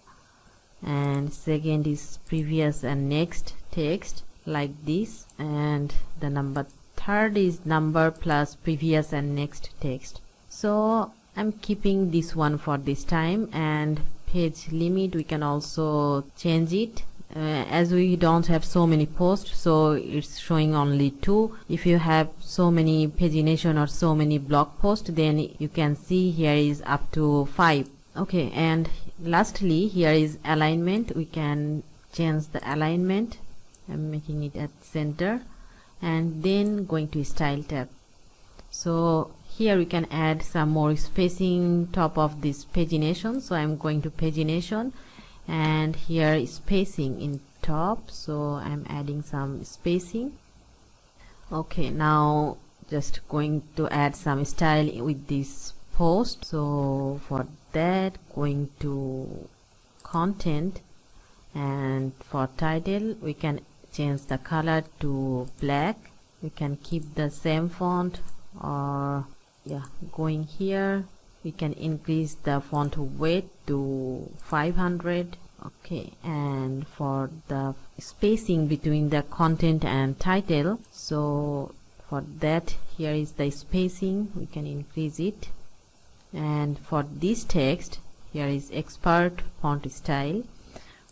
and second is previous and next text like this, and the number third is number plus previous and next text. So I'm keeping this one for this time. And page limit, we can also change it. As we don't have so many posts, so it's showing only 2. If you have so many pagination or so many blog posts, then you can see here is up to 5. Okay, and lastly here is alignment. We can change the alignment. I'm making it at center, and then going to style tab. So here we can add some more spacing top of this pagination. So I'm going to pagination, and here is spacing in top, so I'm adding some spacing. Okay, now just going to add some style with this post. So for that, going to content, and for title we can change the color to black. We can keep the same font, or going here we can increase the font weight to 500. Okay, and for the spacing between the content and title, so for that here is the spacing, we can increase it. And for this text, here is expert font style.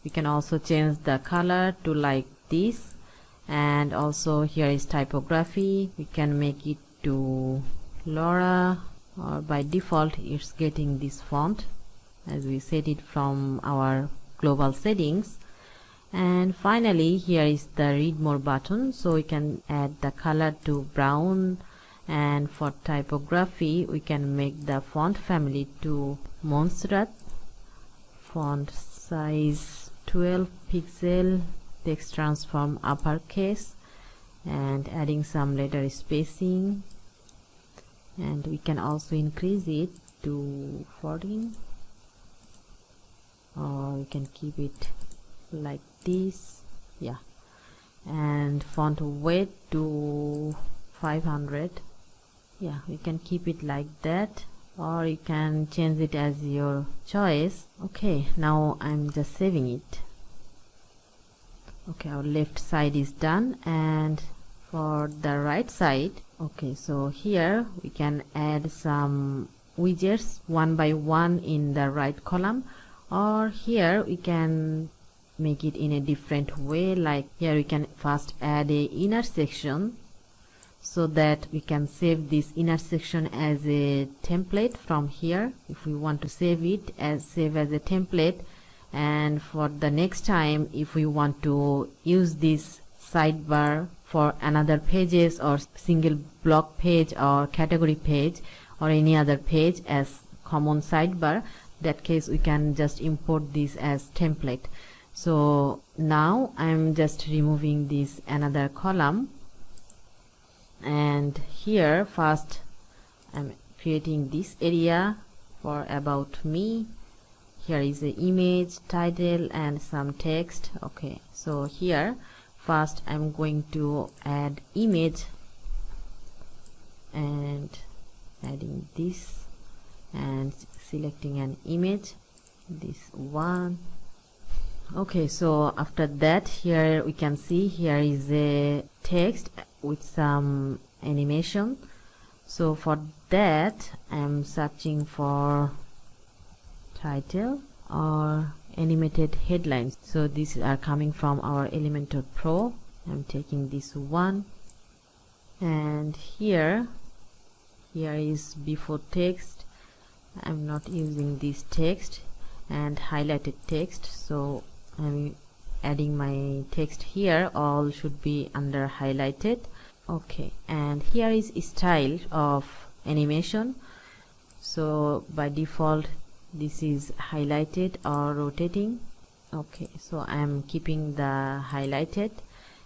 We can also change the color to like this. And also here is typography, we can make it to Laura, or by default it's getting this font as we set it from our global settings. And finally here is the read more button, so we can add the color to brown. And for typography we can make the font family to Montserrat, font size 12 pixel, text transform uppercase and adding some letter spacing, and we can also increase it to 14, or we can keep it like this. Yeah, and font weight to 500. Yeah, we can keep it like that, or you can change it as your choice. Okay, now I'm just saving it. Okay, our left side is done, and for the right side, okay, so here we can add some widgets one by one in the right column, or here we can make it in a different way. Like here we can first add a inner section, so that we can save this inner section as a template from here. If we want to save it as a template, and for the next time if we want to use this sidebar for another pages or single block page or category page or any other page as common sidebar, that case we can just import this as template. So now I'm just removing this another column, and here first I'm creating this area for about me. Here is the image, title, and some text. Okay, so here first I'm going to add image and adding this and selecting an image, this one. Okay, so after that here we can see here is a text with some animation. So for that I'm searching for title or animated headlines. So these are coming from our Elementor Pro. I'm taking this one, and here is before text. I'm not using this text and highlighted text, so I'm adding my text here. All should be under highlighted. Okay, and here is style of animation. So by default this is highlighted or rotating. Okay, so I'm keeping the highlighted,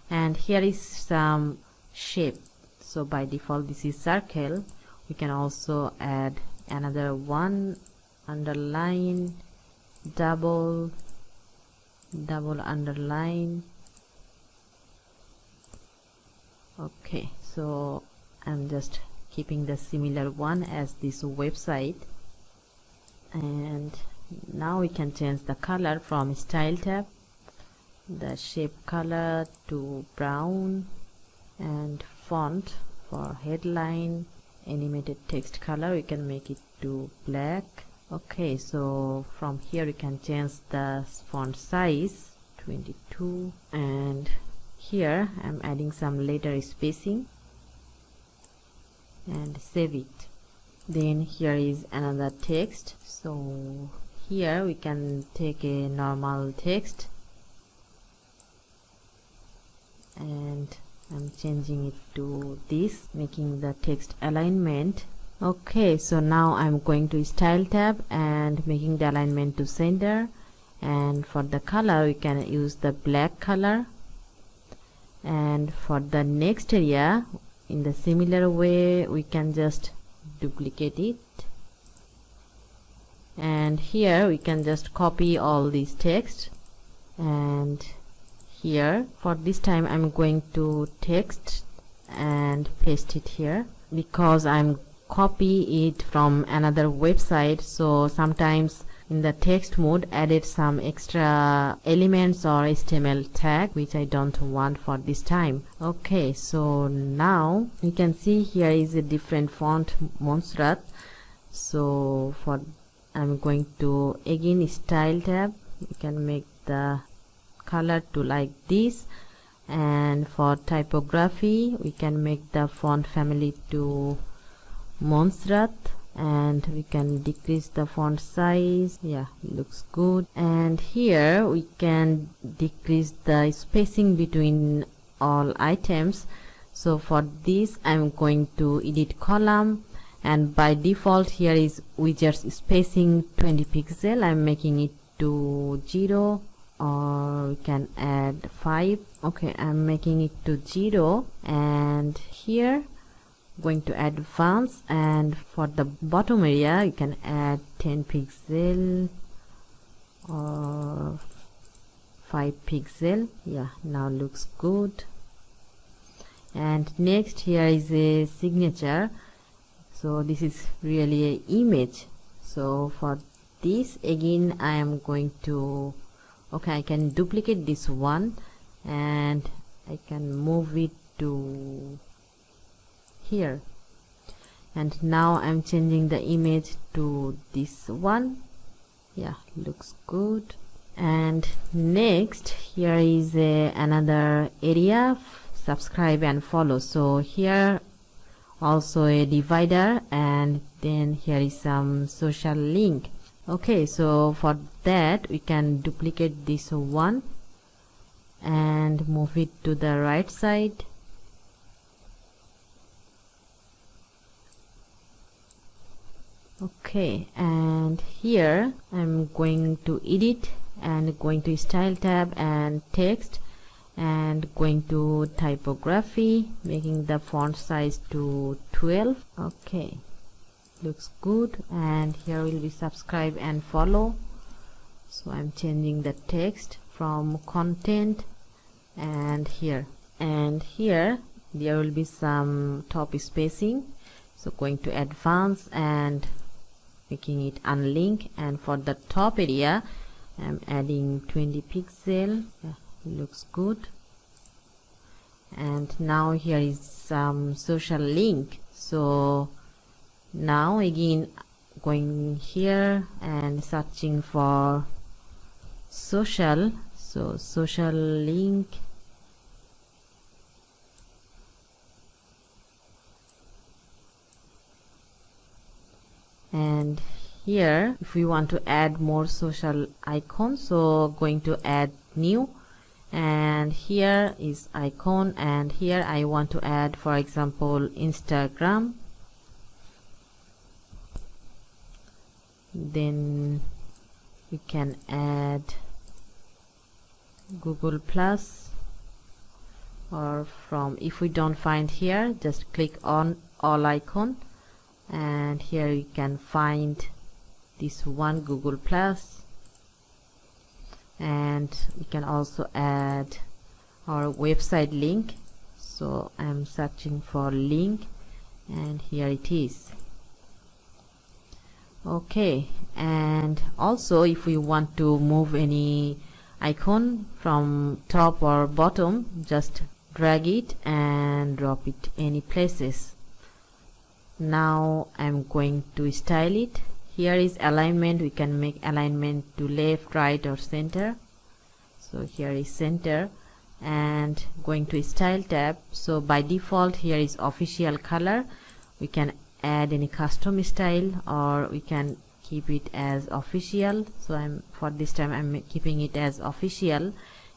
and here is some shape. So by default this is circle. We can also add another one, underline, double underline. Okay, so I'm just keeping the similar one as this website. And now we can change the color from style tab, the shape color to brown, and font for headline, animated text color we can make it to black. Okay, so from here we can change the font size 22, and here I'm adding some letter spacing and save it. Then here is another text. So here we can take a normal text, and I'm changing it to this, making the text alignment. Okay, so now I'm going to style tab and making the alignment to center, and for the color we can use the black color. And for the next area, in the similar way, we can just duplicate it, and here we can just copy all these text, and here for this time I'm going to text and paste it here, because I'm copy it from another website. So sometimes in the text mode added some extra elements or HTML tag which I don't want for this time. Okay, so now you can see here is a different font, Montserrat. So for I'm going to again style tab, you can make the color to like this, and for typography we can make the font family to Montserrat, and we can decrease the font size. Yeah, looks good. And here we can decrease the spacing between all items. So for this I'm going to edit column, and by default here is widgets spacing 20 pixel. I'm making it to 0, or we can add 5. Okay, I'm making it to 0, and here going to add advance, and for the bottom area you can add 10 pixel or 5 pixel. Yeah, now looks good. And next, here is a signature. So this is really an image. So for this, again I am going to, okay, I can duplicate this one and I can move it to here, and now I'm changing the image to this one. Yeah, looks good. And next, here is another area, subscribe and follow. So here also a divider, and then here is some social link. Okay, so for that we can duplicate this one and move it to the right side. Okay, and here I'm going to edit and going to style tab and text, and going to typography, making the font size to 12. Okay, looks good. And here will be subscribe and follow. So I'm changing the text from content, and here there will be some top spacing, so going to advance and making it unlink. And for the top area I'm adding 20 pixel. Yeah, looks good. And now here is some social link. So now again going here and searching for social, so social link, and here if we want to add more social icons, so going to add new, and here is icon, and here I want to add, for example, Instagram. Then we can add Google Plus, or from, if we don't find here, just click on all icon, and here you can find this one, Google Plus. And we can also add our website link. So I'm searching for link, and here it is. Okay, and also if we want to move any icon from top or bottom, just drag it and drop it any places. Now I'm going to style it. Here is alignment. We can make alignment to left, right, or center. So here is center, and going to style tab. So by default here is official color. We can add any custom style, or we can keep it as official. So for this time I'm keeping it as official.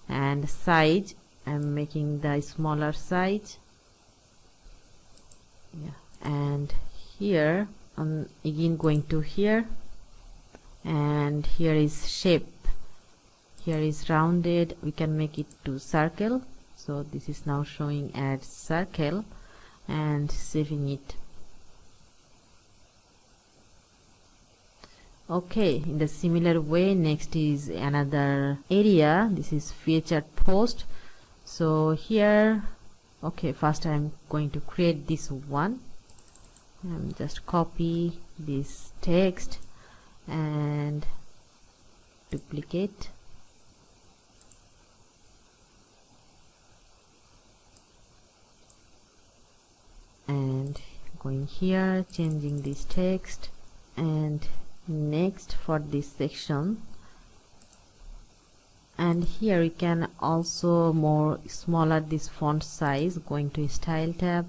And size, I'm making the smaller size. Yeah, and here I'm again going to here, and here is shape. Here is rounded. We can make it to circle. So this is now showing as circle, and saving it. Okay, in the similar way, next is another area. This is featured post. So here, okay, first I'm going to create this one. Just copy this text and duplicate, and going here, changing this text. And next, for this section, and here you can also more smaller this font size, going to style tab,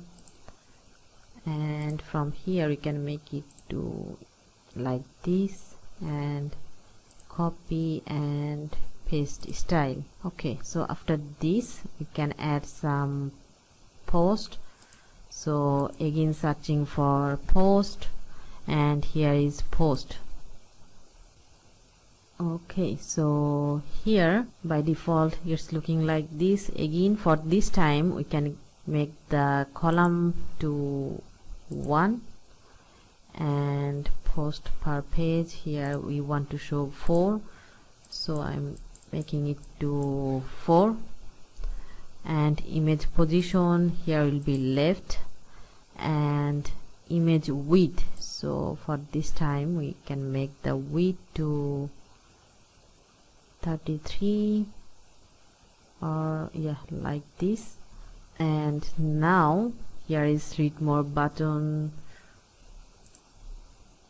and from here you can make it to like this, and copy and paste style. Okay, so after this we can add some post. So again searching for post, and here is post. Okay, so here by default it's looking like this. Again, for this time we can make the column to 1, and post per page here we want to show 4, so I'm making it to 4. And image position here will be left, and image width, so for this time we can make the width to 33, or yeah, like this. And now here is read more button.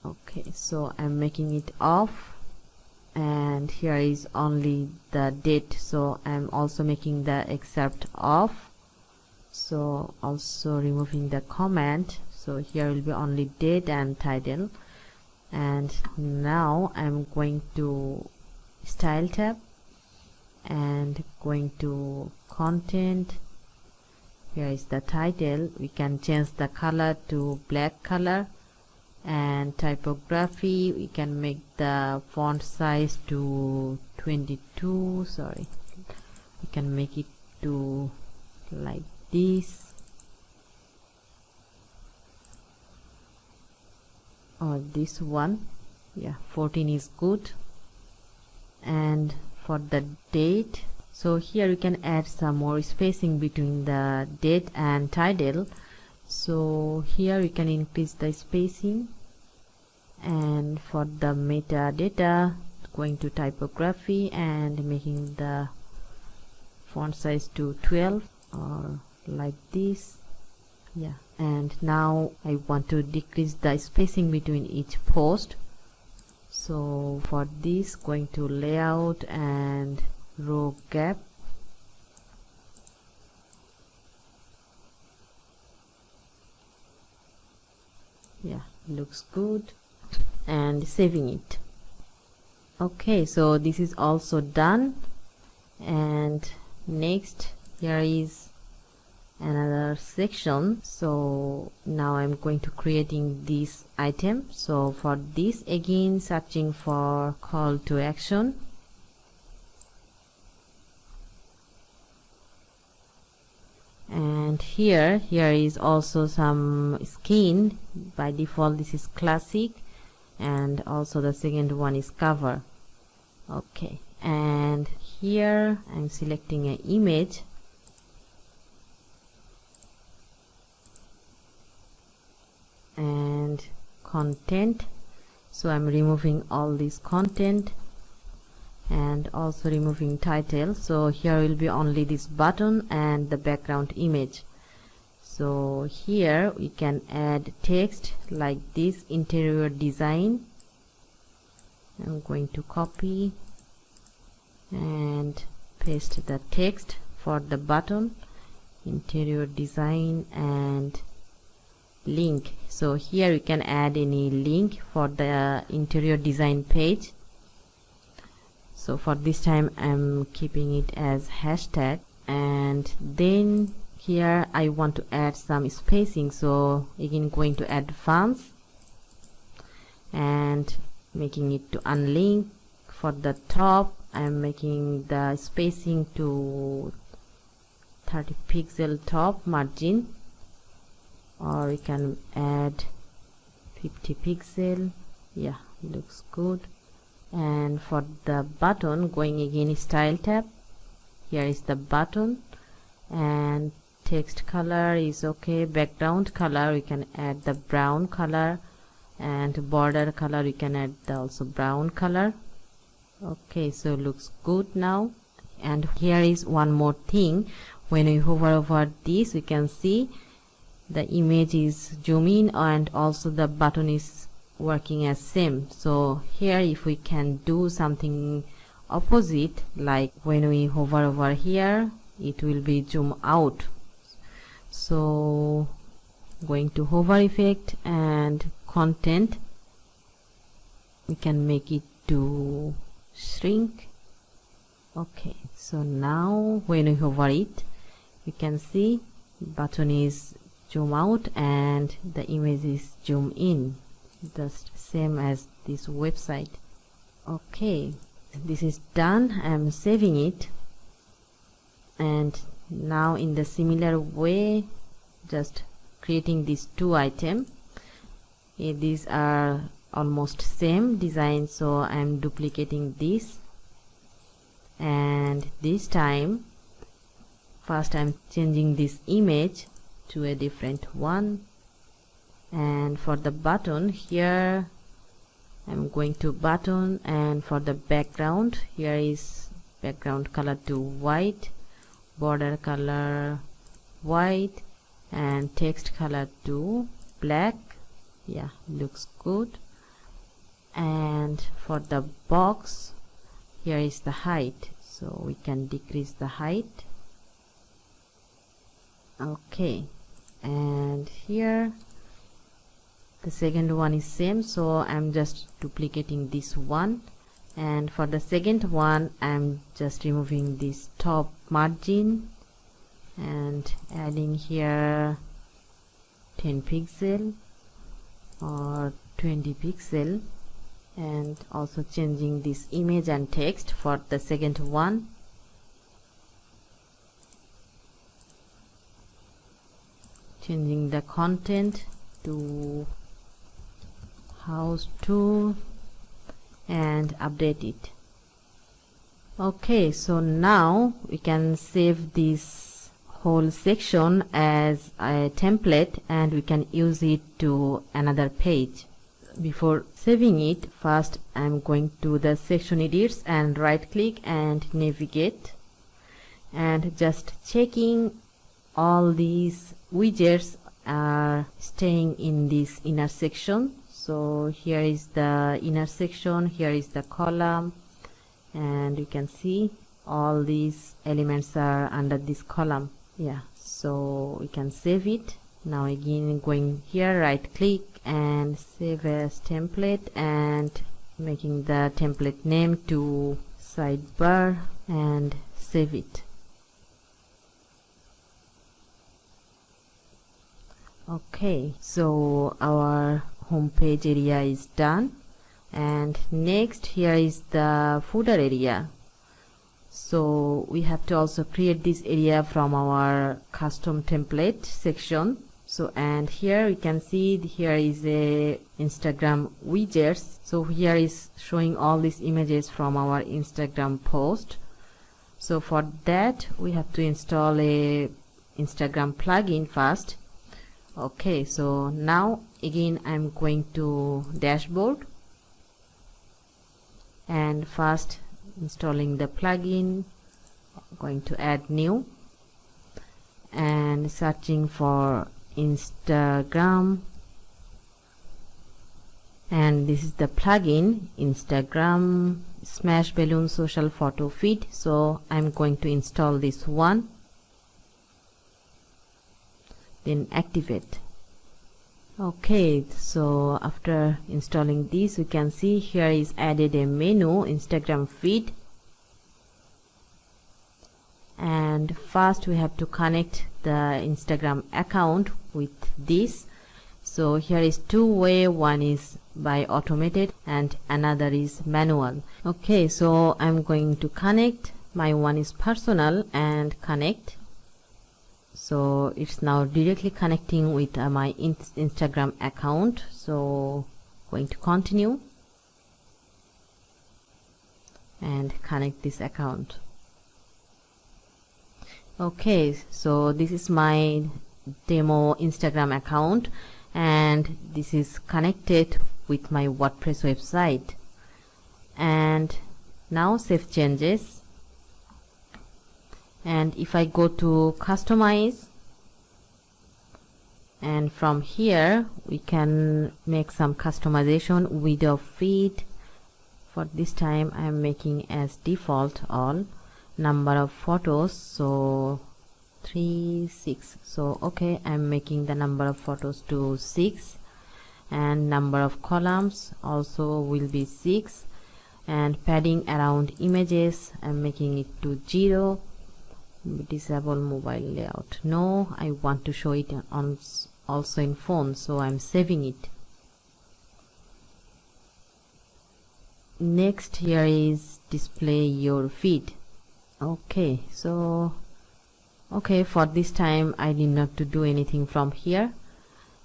Okay, so I'm making it off, and here is only the date, so I'm also making the excerpt off, so also removing the comment, so here will be only date and title. And now I'm going to style tab and going to content. Here is the title. We can change the color to black color, and typography we can make the font size to 22. Sorry, we can make it to like this, or this one. Yeah, 14 is good. And for the date, so here you can add some more spacing between the date and title, so here we can increase the spacing. And for the metadata, going to typography and making the font size to 12, or like this. Yeah, and now I want to decrease the spacing between each post, so for this going to layout and row gap. Yeah, looks good, and saving it. Okay, so this is also done. And next, here is another section. So now I'm going to creating this item. So for this, again searching for call to action, and here is also some skin. By default this is classic, and also the second one is cover. Okay, and here I'm selecting an image, and content, so I'm removing all this content, and also removing title, so here will be only this button and the background image. So here we can add text like this, interior design. I'm going to copy and paste the text for the button, interior design, and link. So here you can add any link for the interior design page. So for this time I'm keeping it as hashtag, and then here I want to add some spacing, so again going to add fonts and making it to unlink. For the top I'm making the spacing to 30 pixel top margin, or we can add 50 pixel. Yeah, looks good. And for the button, going again style tab, here is the button, and text color is okay. Background color we can add the brown color, and border color we can add the also brown color. Okay, so looks good now. And here is one more thing, when we hover over this we can see the image is zoom in, and also the button is working as same. So here if we can do something opposite, like when we hover over here it will be zoom out. So going to hover effect and content, we can make it to shrink. Okay, so now when we hover it you can see button is zoom out and the image is zoom in, just same as this website. Okay, this is done. I'm saving it, and now in the similar way, just creating these two items. These are almost same design, so I'm duplicating this, and this time first I'm changing this image to a different one. And for the button here, I'm going to button, and for the background, here is background color to white, border color white, and text color to black. Yeah, looks good. And for the box, here is the height, so we can decrease the height. Okay, and here the second one is same, so I'm just duplicating this one, and for the second one I'm just removing this top margin and adding here 10 pixel or 20 pixel, and also changing this image and text for the second one. Changing the content to house tour and update it. Okay, so now we can save this whole section as a template and we can use it to another page. Before saving it, first I'm going to the section edits and right click and navigate, and just checking all these widgets are staying in this inner section. So here is the inner section, here is the column, and you can see all these elements are under this column. Yeah, so we can save it. Now again going here, right click and save as template, and making the template name to sidebar and save it. Okay, so our home page area is done, and next here is the footer area. So we have to also create this area from our custom template section. So, and here we can see here is a Instagram widgets. So here is showing all these images from our Instagram post. So for that we have to install a Instagram plugin first. Okay, so now again I'm going to dashboard and first installing the plugin. I'm going to add new and searching for Instagram, and this is the plugin Instagram Smash Balloon Social Photo Feed. So I'm going to install this one, then activate. Okay, so after installing this, you can see here is added a menu Instagram feed, and first we have to connect the Instagram account with this. So here is two way, one is by automated and another is manual. Okay, so I'm going to connect. My one is personal and connect. So it's now directly connecting with my Instagram account. So going to continue and connect this account. Okay, so this is my demo Instagram account and this is connected with my WordPress website. And now save changes, and if I go to customize, and from here we can make some customization with a feed. For this time I am making as default all, number of photos, so 6. So okay, I'm making the number of photos to 6, and number of columns also will be 6, and padding around images I'm making it to 0. Disable mobile layout, no, I want to show it on also in phone, so I'm saving it. next here is display your feed. Okay, so for this time I need not to do anything from here.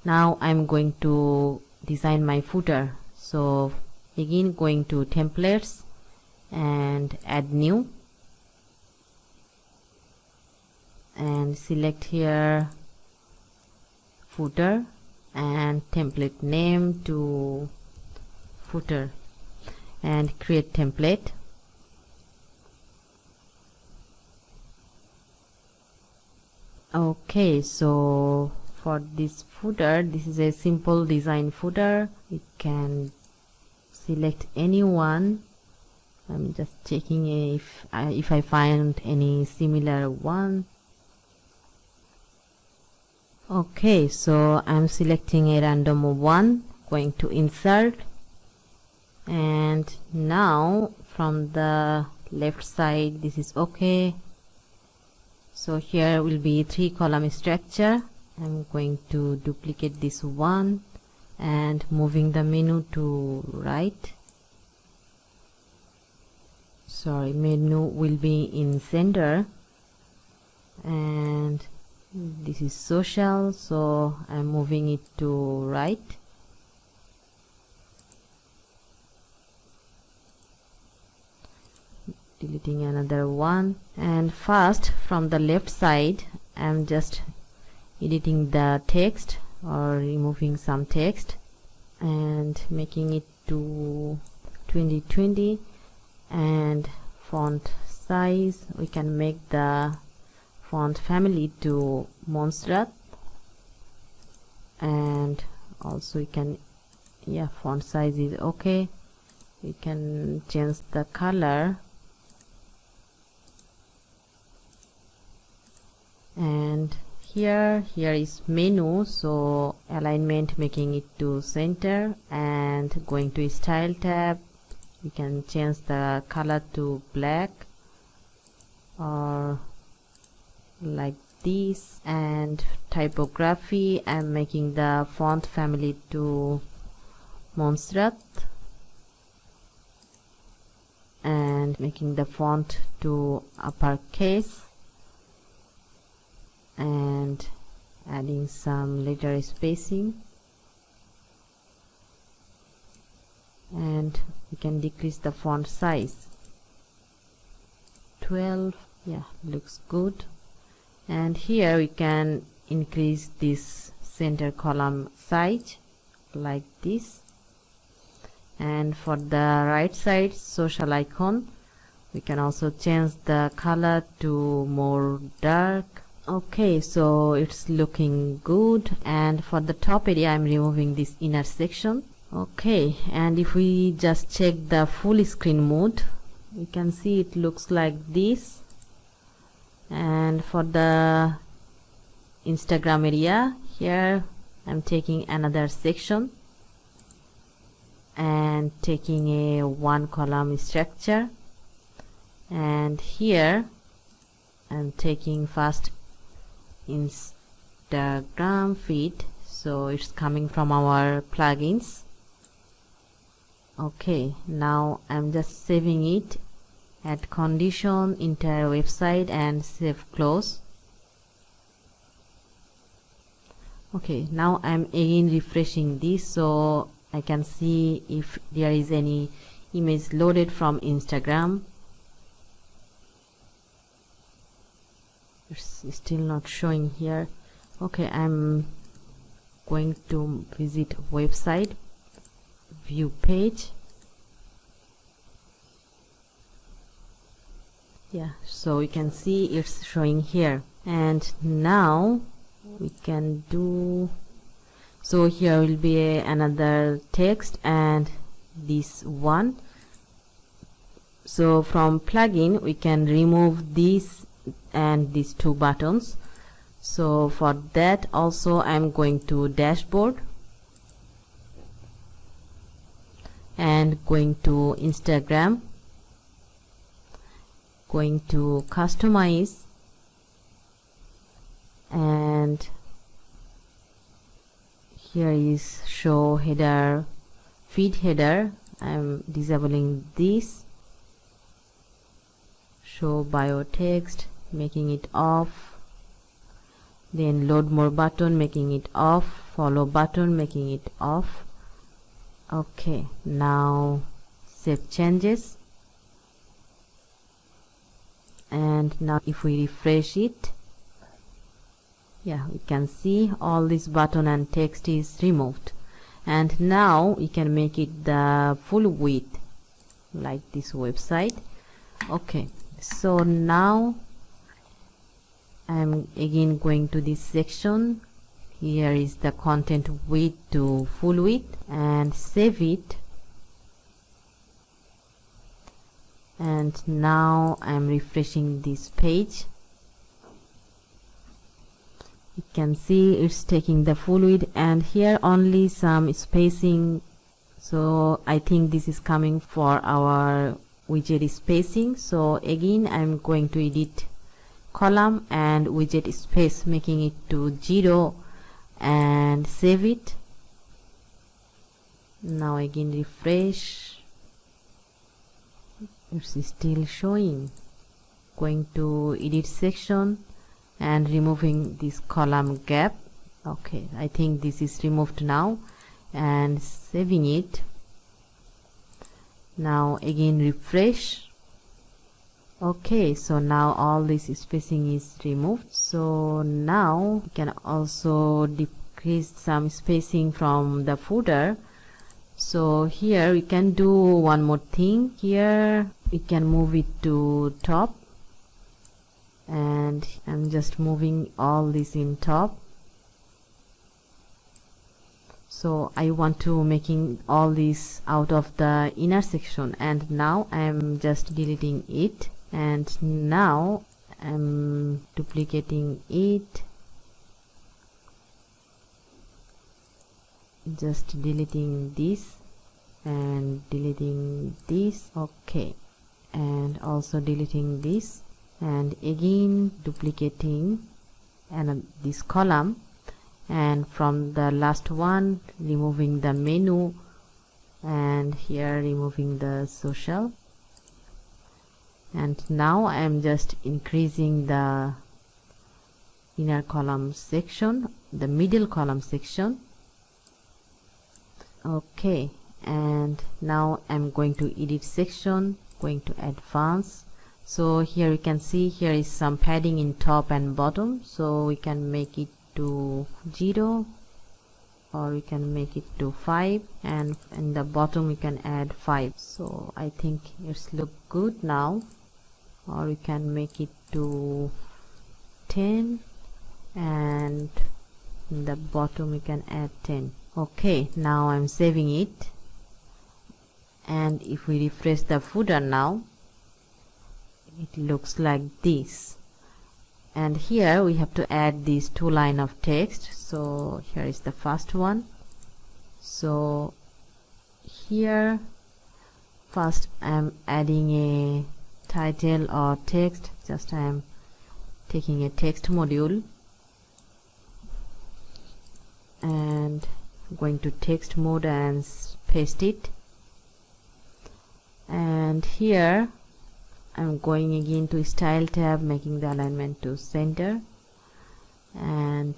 Now I'm going to design my footer. So again, going to templates and add new, and select here footer and template name to footer and create template. Okay, so for this footer, this is a simple design footer. You can select any one. I'm just checking if I find any similar one. Okay, so I'm selecting a random one, going to insert, and now from the left side this is okay. So here will be 3 column structure. I'm going to duplicate this one and moving the menu to right. Sorry, menu will be in center, and this is social, so I'm moving it to right. Deleting another one, and first from the left side I'm just editing the text or removing some text and making it to 2020, and font size we can make the font family to Montserrat, and also we can, font size is okay. We can change the color, and here is menu, so alignment making it to center, and going to style tab we can change the color to black or like this, and typography I'm making the font family to Montserrat and making the font to uppercase and adding some letter spacing, and we can decrease the font size 12. Looks good. And here we can increase this center column size like this, and for the right side social icon we can also change the color to more dark. Okay, so it's looking good, and for the top area I'm removing this inner section. Okay, and if we just check the full screen mode, we can see it looks like this. And for the Instagram area, here I'm taking another section and taking a 1 column structure, and here I'm taking first Instagram feed, so it's coming from our plugins. Okay, now I'm just saving it, add condition, entire website, and save close. Okay, now I'm again refreshing this so I can see if there is any image loaded from Instagram. It's still not showing here. Okay, I'm going to visit website, view page. So you can see it's showing here, and now we can do, so here will be another text and this one. So from plugin we can remove this and these 2 buttons. So for that also I'm going to dashboard and going to Instagram, going to customize, and here is show header, feed header. I'm disabling this. Show bio text, making it off. Then load more button, making it off. Follow button, making it off. Okay, now save changes. And now if we refresh it, yeah, we can see all this button and text is removed. And now we can make it the full width like this website. Okay, so now I'm again going to this section. Here is the content width to full width, and save it. And now I'm refreshing this page. You can see it's taking the full width, and here only some spacing, so I think this is coming for our widget spacing. So again I'm going to edit column and widget space, making it to 0, and save it. Now again refresh. It's still showing. Going to edit section and removing this column gap. Okay, I think this is removed now, and saving it. Now again refresh. Okay, so now all this spacing is removed. So now we can also decrease some spacing from the footer. So here we can do one more thing. Here we can move it to top, and I'm just moving all this in top. So I want to making all this out of the inner section, and now I'm just deleting it, and now I'm duplicating it, just deleting this and deleting this. Okay, and also deleting this, and again duplicating and this column, and from the last one removing the menu, and here removing the social. And now I am just increasing the inner column section, the middle column section. Okay, and now I'm going to edit section, going to advance. So here you can see here is some padding in top and bottom, so we can make it to 0, or we can make it to 5, and in the bottom we can add 5. So I think it's look good now. Or we can make it to 10, and in the bottom we can add 10. Okay, now I'm saving it, and if we refresh the footer now, it looks like this. And here we have to add these 2 lines of text. So here is the first one. So here first I'm adding a title or text. Just I am taking a text module and going to text mode and paste it. And here I'm going again to style tab, making the alignment to center, and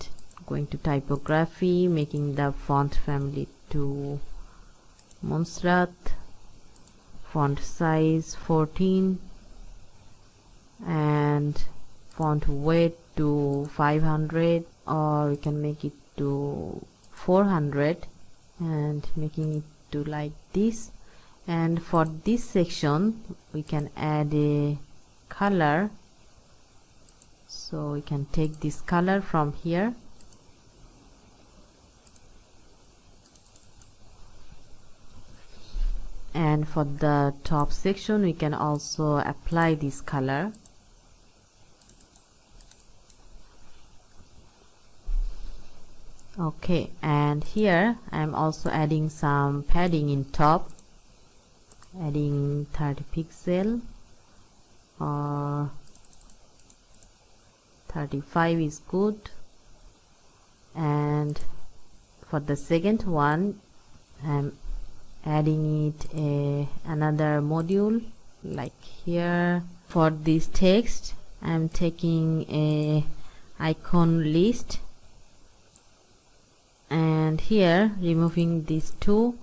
going to typography, making the font family to Montserrat, font size 14, and font weight to 500, or we can make it to 400, and making it to like this. And for this section we can add a color, so we can take this color from here, and for the top section we can also apply this color. Okay, and here I'm also adding some padding in top, adding 30 pixel or 35 is good. And for the second one I'm adding it another module like here. For this text I'm taking a icon list, and here removing these two,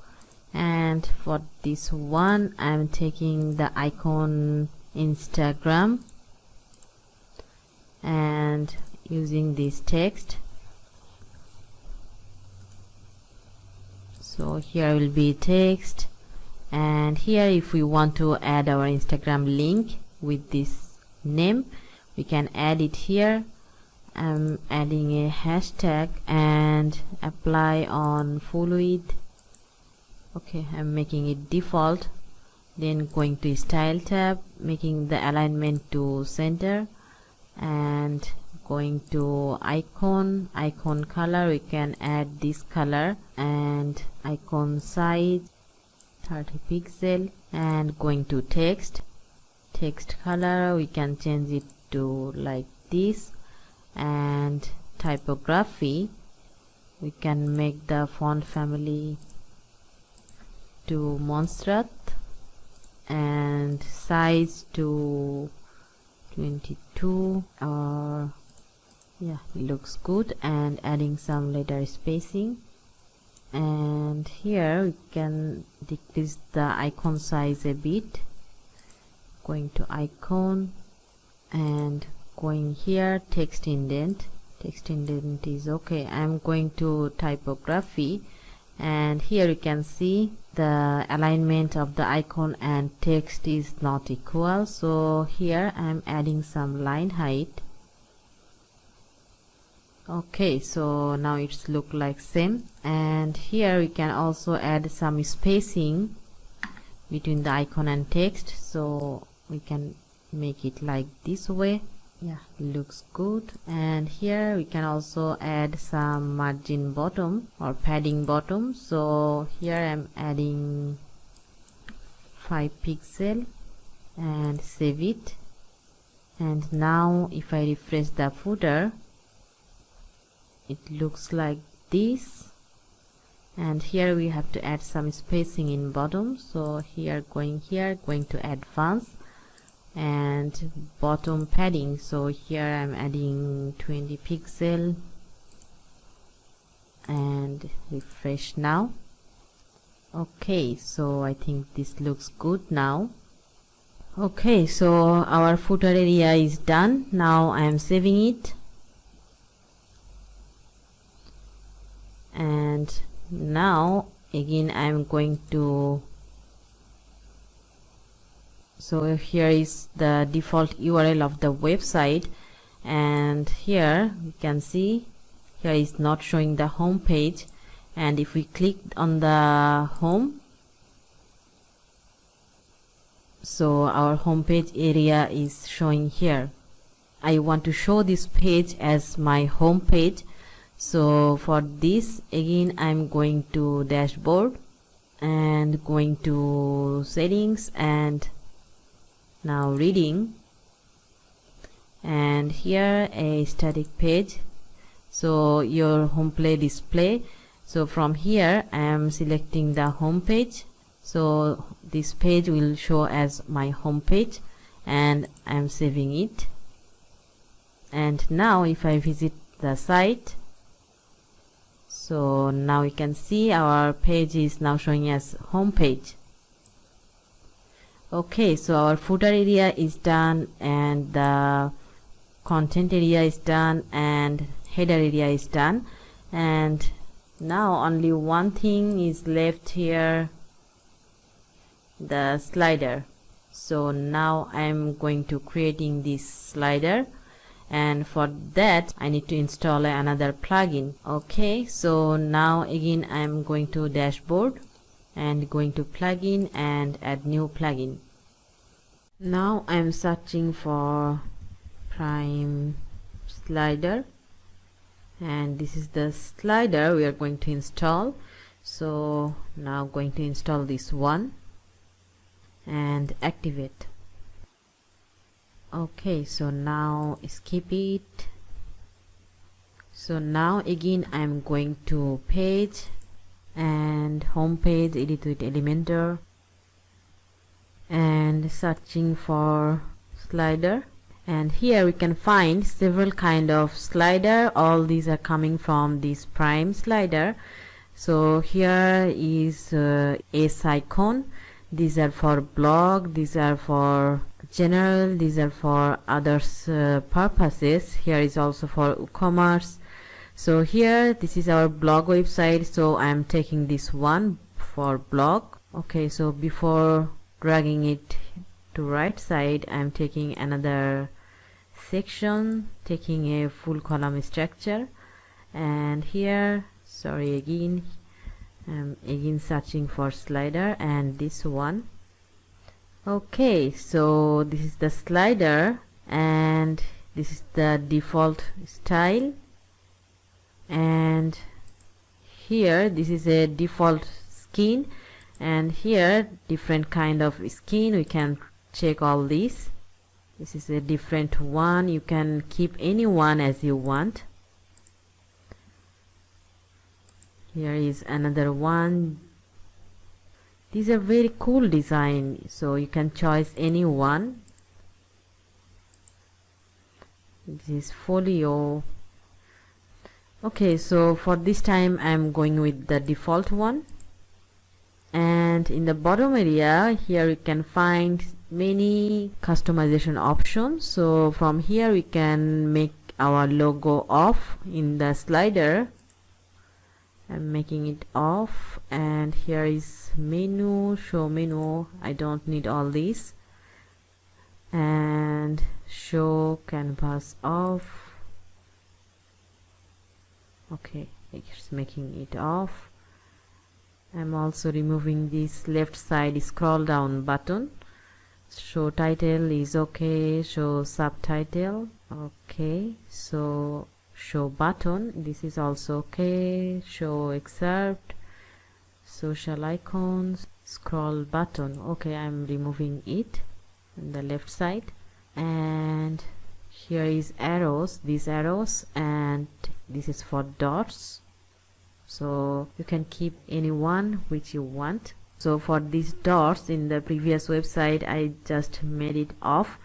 and for this one I'm taking the icon Instagram and using this text. So here will be text, and here if we want to add our Instagram link with this name, we can add it here. I'm adding a hashtag and apply on full width. Okay, I'm making it default, then going to style tab, making the alignment to center, and going to icon color, we can add this color, and icon size 30 pixel, and going to text color, we can change it to like this, and typography, we can make the font family to Montserrat, and size to 22, or yeah, it looks good, and adding some letter spacing. And here we can decrease the icon size a bit, going to icon and going here text indent is okay. I'm going to typography, and here you can see the alignment of the icon and text is not equal, so here I'm adding some line height. Okay, so now it's look like same, and here we can also add some spacing between the icon and text, so we can make it like this way. Yeah, looks good. And here we can also add some margin bottom or padding bottom, so here I'm adding 5 pixel and save it. And now if I refresh the footer, it looks like this, and here we have to add some spacing in bottom, so going to advanced and bottom padding, so here I'm adding 20 pixel and refresh now. Okay, so I think this looks good now. Okay, so our footer area is done. Now I am saving it, and now again I'm going to, so here is the default URL of the website, and here you can see here is not showing the home page, and if we click on the home, so our home page area is showing here. I want to show this page as my home page, so for this again I'm going to dashboard and going to settings, and now reading, and here a static page, so your home page display. So from here I am selecting the home page, so this page will show as my home page, and I am saving it. And now if I visit the site, so now you can see our page is now showing as home page. Okay, so our footer area is done, and the content area is done, and header area is done, and now only one thing is left here, the slider. So now I'm going to creating this slider, and for that I need to install another plugin. Okay, so now again I'm going to dashboard and going to plugin and add new plugin. Now I'm searching for prime slider, and this is the slider we are going to install. So now going to install this one and activate. Okay, so now skip it. So now again I'm going to page and home page, edit with Elementor, and searching for slider. And here we can find several kind of slider. All these are coming from this prime slider. So here is S icon. These are for blog, these are for general, these are for others purposes. Here is also for e-commerce. So here this is our blog website, so I am taking this one for blog. Okay, so before dragging it to right side, I am taking another section, taking a full column structure, and here, sorry, again searching for slider, and this one. Okay, so this is the slider, and this is the default style, and here this is a default skin, and here different kind of skin. We can check all these. This is a different one. You can keep any one as you want. Here is another one. These are very cool design, so you can choose any one. This is folio. Okay, so for this time I'm going with the default one. And in the bottom area, here you can find many customization options. So from here we can make our logo off in the slider. I'm making it off, and here is menu, show menu. I don't need all these. And show canvas off. Okay, it's making it off. I'm also removing this left side scroll down button. Show title is okay, show subtitle, okay, so show button, this is also okay, show excerpt, social icons, scroll button. Okay, I'm removing it on the left side. And here is arrows, these arrows, and this is for dots, so you can keep any one which you want. So for these dots in the previous website I just made it off,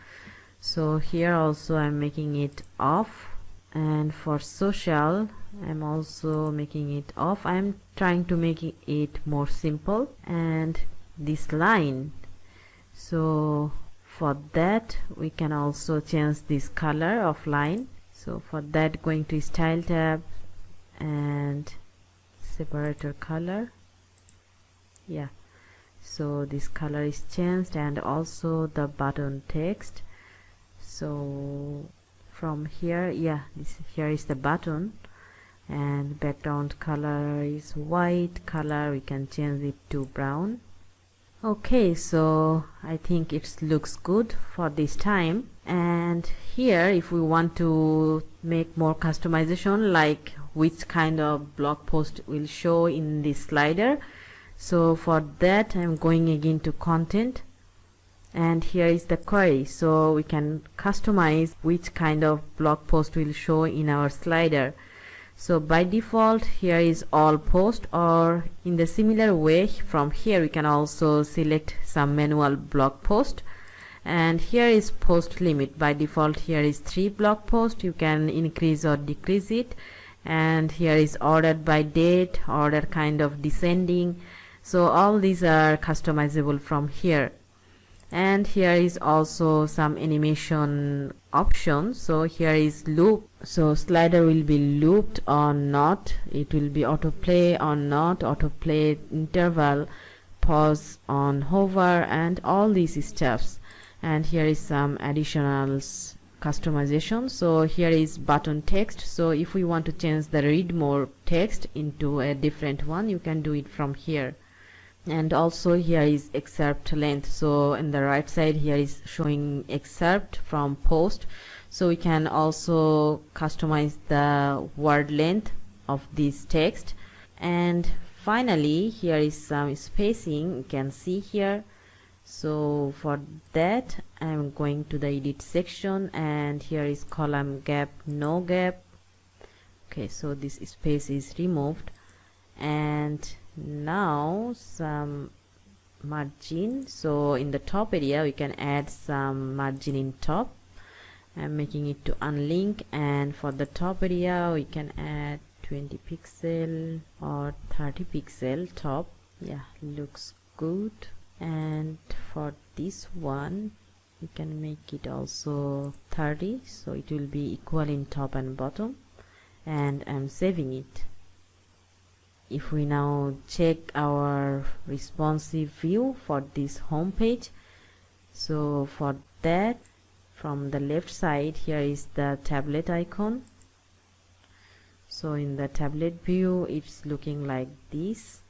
so here also I'm making it off. And for social I'm also making it off. I'm trying to make it more simple. And this line, so for that we can also change this color of line. So for that, going to style tab and separator color. Yeah, so this color is changed, and also the button text. So from here, yeah, here is the button, and background color is white color. We can change it to brown. Okay, so I think it looks good for this time. And here, if we want to make more customization, like which kind of blog post will show in this slider, so for that I'm going again to content, and here is the query, so we can customize which kind of blog post will show in our slider. So by default here is all post, or in the similar way from here we can also select some manual blog post. And here is post limit. By default here is 3 blog posts. You can increase or decrease it. And here is ordered by date, order kind of descending. So all these are customizable from here. And here is also some animation options. So here is loop, so slider will be looped or not, it will be autoplay or not, autoplay interval, pause on hover, and all these steps. And here is some additional customization. So here is button text, so if we want to change the read more text into a different one, you can do it from here. And also here is excerpt length, so in the right side here is showing excerpt from post, so we can also customize the word length of this text. And finally here is some spacing, you can see here. So for that I'm going to the edit section, and here is column gap, no gap. Okay, so this space is removed, and now some margin. So in the top area we can add some margin in top. I'm making it to unlink, and for the top area we can add 20 pixel or 30 pixel top. Yeah, looks good. And for this one we can make it also 30, so it will be equal in top and bottom, and I'm saving it. If we now check our responsive view for this home page, so for that, from the left side here is the tablet icon. So in the tablet view it's looking like this.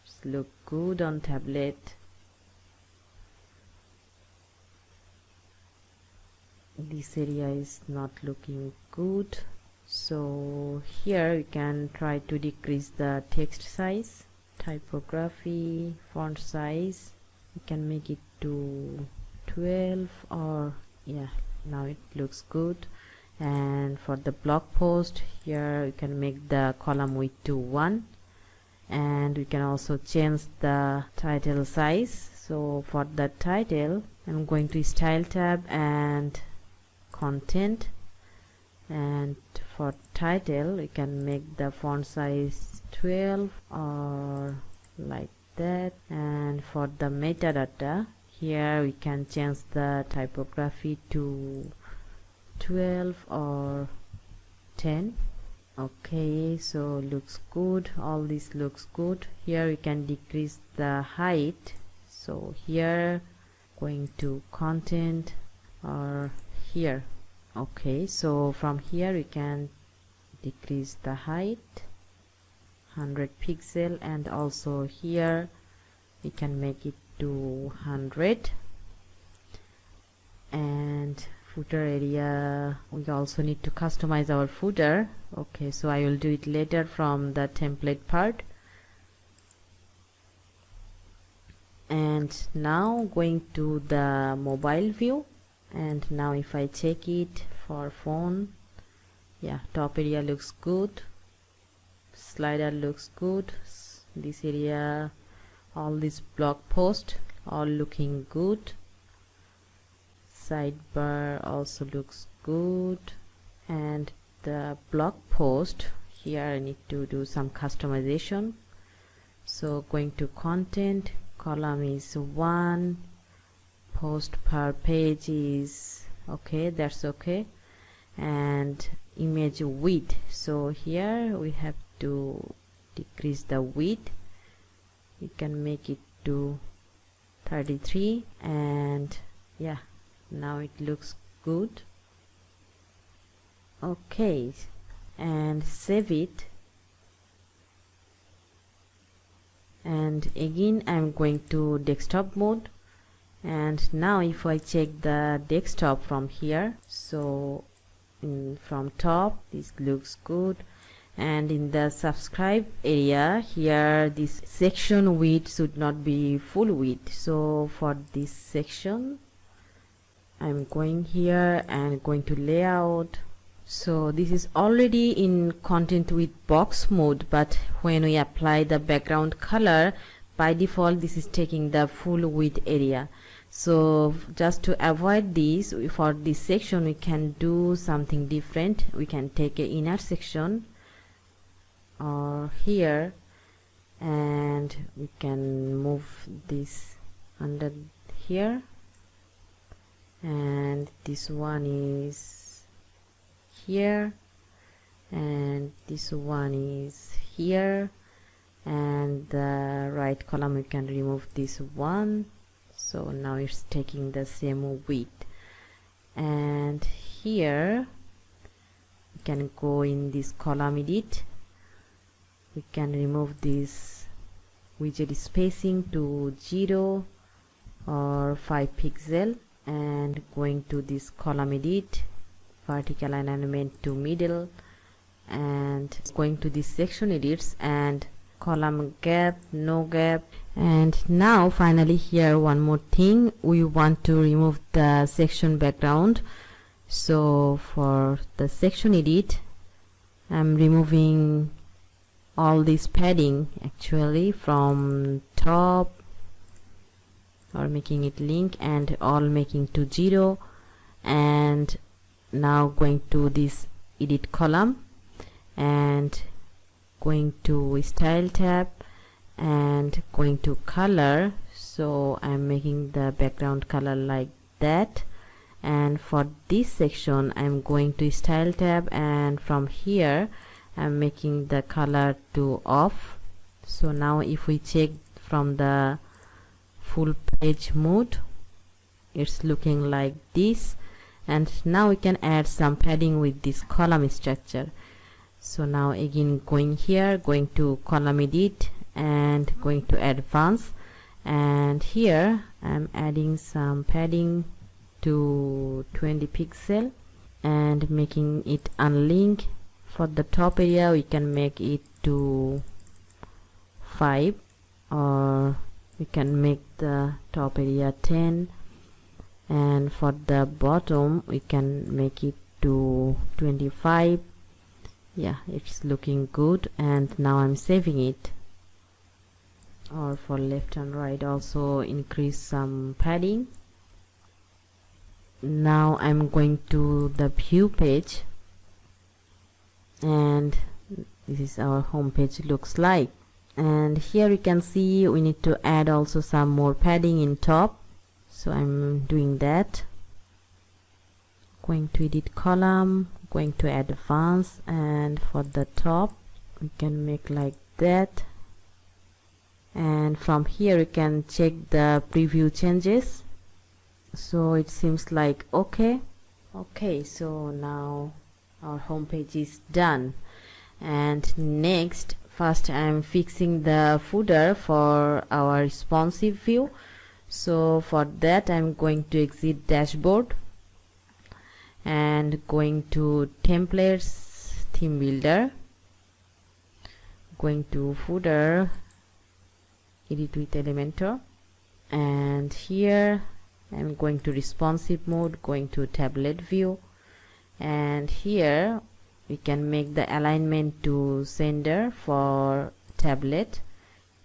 It's look good on tablet. This area is not looking good, so here we can try to decrease the text size, typography, font size. We can make it to 12, or yeah, now it looks good. And for the blog post, here we can make the column width to 1, and we can also change the title size. So for the title, I'm going to style tab and content, and for title we can make the font size 12 or like that. And for the metadata, here we can change the typography to 12 or 10. Okay, so looks good. All this looks good. Here we can decrease the height, so here going to content or here. Okay, so from here we can decrease the height 100 pixel, and also here we can make it to 100. And footer area, we also need to customize our footer. Okay, so I will do it later from the template part. And now going to the mobile view, and now if I check it for phone, yeah, top area looks good, slider looks good, this area, all this blog post all looking good, sidebar also looks good. And the blog post, here I need to do some customization. So going to content, column is 1, post per page is okay, that's okay. And image width, so here we have to decrease the width. We can make it to 33, and yeah, now it looks good. Okay, and save it. And again I'm going to desktop mode, and now if I check the desktop from here, so from top this looks good. And in the subscribe area, here this section width should not be full width, so for this section I'm going here and going to layout. So this is already in content with box mode, but when we apply the background color, by default this is taking the full width area. So just to avoid this, for this section we can do something different. We can take an inner section or here, and we can move this under here, and this one is here, and this one is here, and the right column we can remove this one. So now it's taking the same width. And here we can go in this column edit, we can remove this widget spacing to 0 or 5 pixel, and going to this column edit, vertical alignment to middle, and going to this section edits and column gap, no gap. And now finally here one more thing, we want to remove the section background. So for the section edit, I'm removing all this padding actually from top, or making it link and all making to 0, and now going to this edit column and going to style tab and going to color. So I'm making the background color like that, and for this section I'm going to style tab, and from here I'm making the color to off. So now if we check from the full page mode, it's looking like this, and now we can add some padding with this column structure. So now again going here, going to column edit and going to advanced, and here I'm adding some padding to 20 pixel and making it unlink. For the top area we can make it to 5, or we can make the top area 10, and for the bottom we can make it to 25. Yeah, it's looking good, and now I'm saving it. Or for left and right also increase some padding. Now I'm going to the view page, and this is our home page looks like. And here you can see we need to add also some more padding in top, so I'm doing that. Going to edit column, going to advanced, and for the top we can make like that, and from here you can check the preview changes. So it seems like okay. So now our home page is done, and next first I'm fixing the footer for our responsive view. So for that I'm going to exit dashboard and going to templates, theme builder, going to footer, edit with Elementor, and here I'm going to responsive mode, going to tablet view, and here we can make the alignment to center for tablet.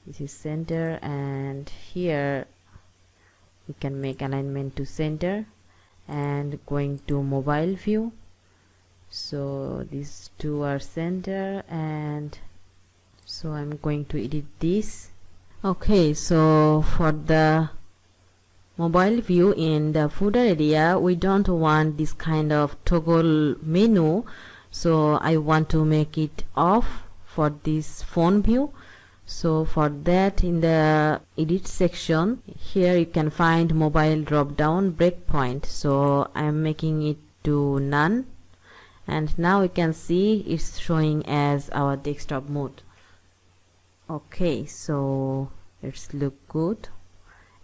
This is center, and here we can make alignment to center, and going to mobile view. So these two are center, and so I'm going to edit this. Okay, so for the mobile view in the footer area, we don't want this kind of toggle menu, so I want to make it off for this phone view. So for that, in the edit section here you can find mobile drop down breakpoint, so I'm making it to none, and now you can see it's showing as our desktop mode. Okay, so it's look good,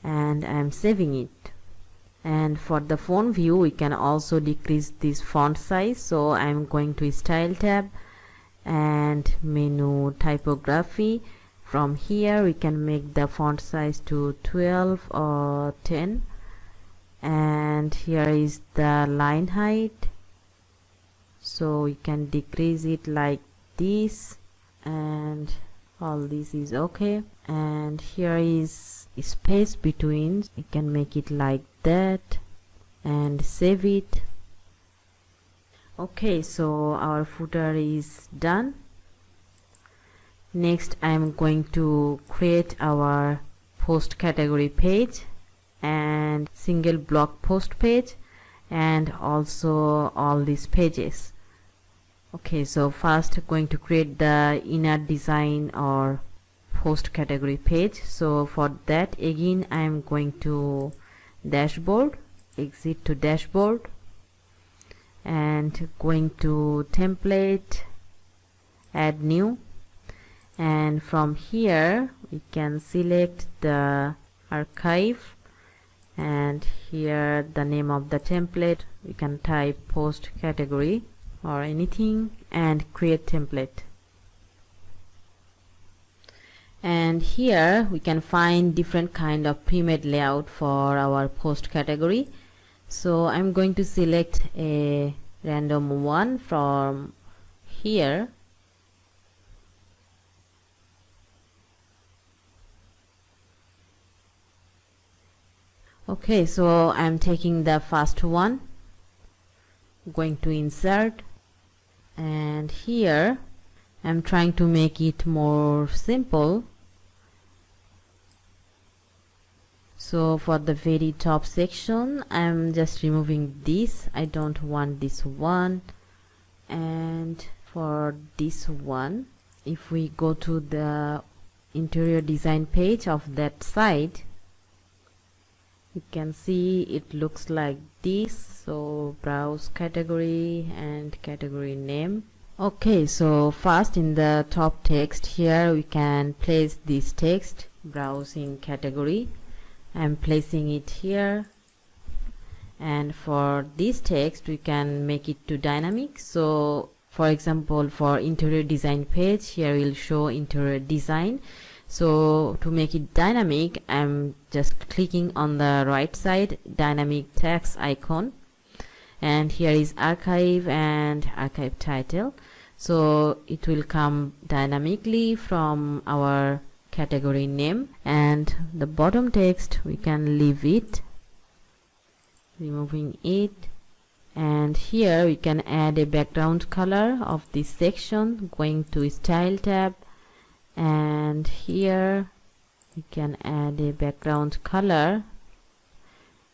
and I'm saving it. And for the phone view we can also decrease this font size, so I'm going to style tab and menu typography. From here we can make the font size to 12 or 10, and here is the line height, so we can decrease it like this, and all this is okay. And here is space between, we can make it like that and save it. Okay, so our footer is done. Next I'm going to create our post category page and single blog post page, and also all these pages. Okay, so first going to create the inner design or post category page. So for that again I'm going to dashboard, exit to dashboard, and going to template, add new, and from here we can select the archive, and here the name of the template we can type post category or anything, and create template. And here we can find different kind of pre-made layout for our post category. So I'm going to select a random one from here, Okay, so I'm taking the first one, going to insert, and here I'm trying to make it more simple. So for the very top section, I'm just removing this. I don't want this one. And for this one, if we go to the interior design page of that site, you can see it looks like this. So browse category and category name. Okay, so first in the top text here, we can place this text, browsing category. I'm placing it here, and for this text we can make it to dynamic. So for example, for interior design page, here will show interior design. So to make it dynamic, I'm just clicking on the right side dynamic text icon, and here is archive and archive title. So it will come dynamically from our category name, and the bottom text we can leave it, removing it. And here we can add a background color of this section, going to style tab, and here we can add a background color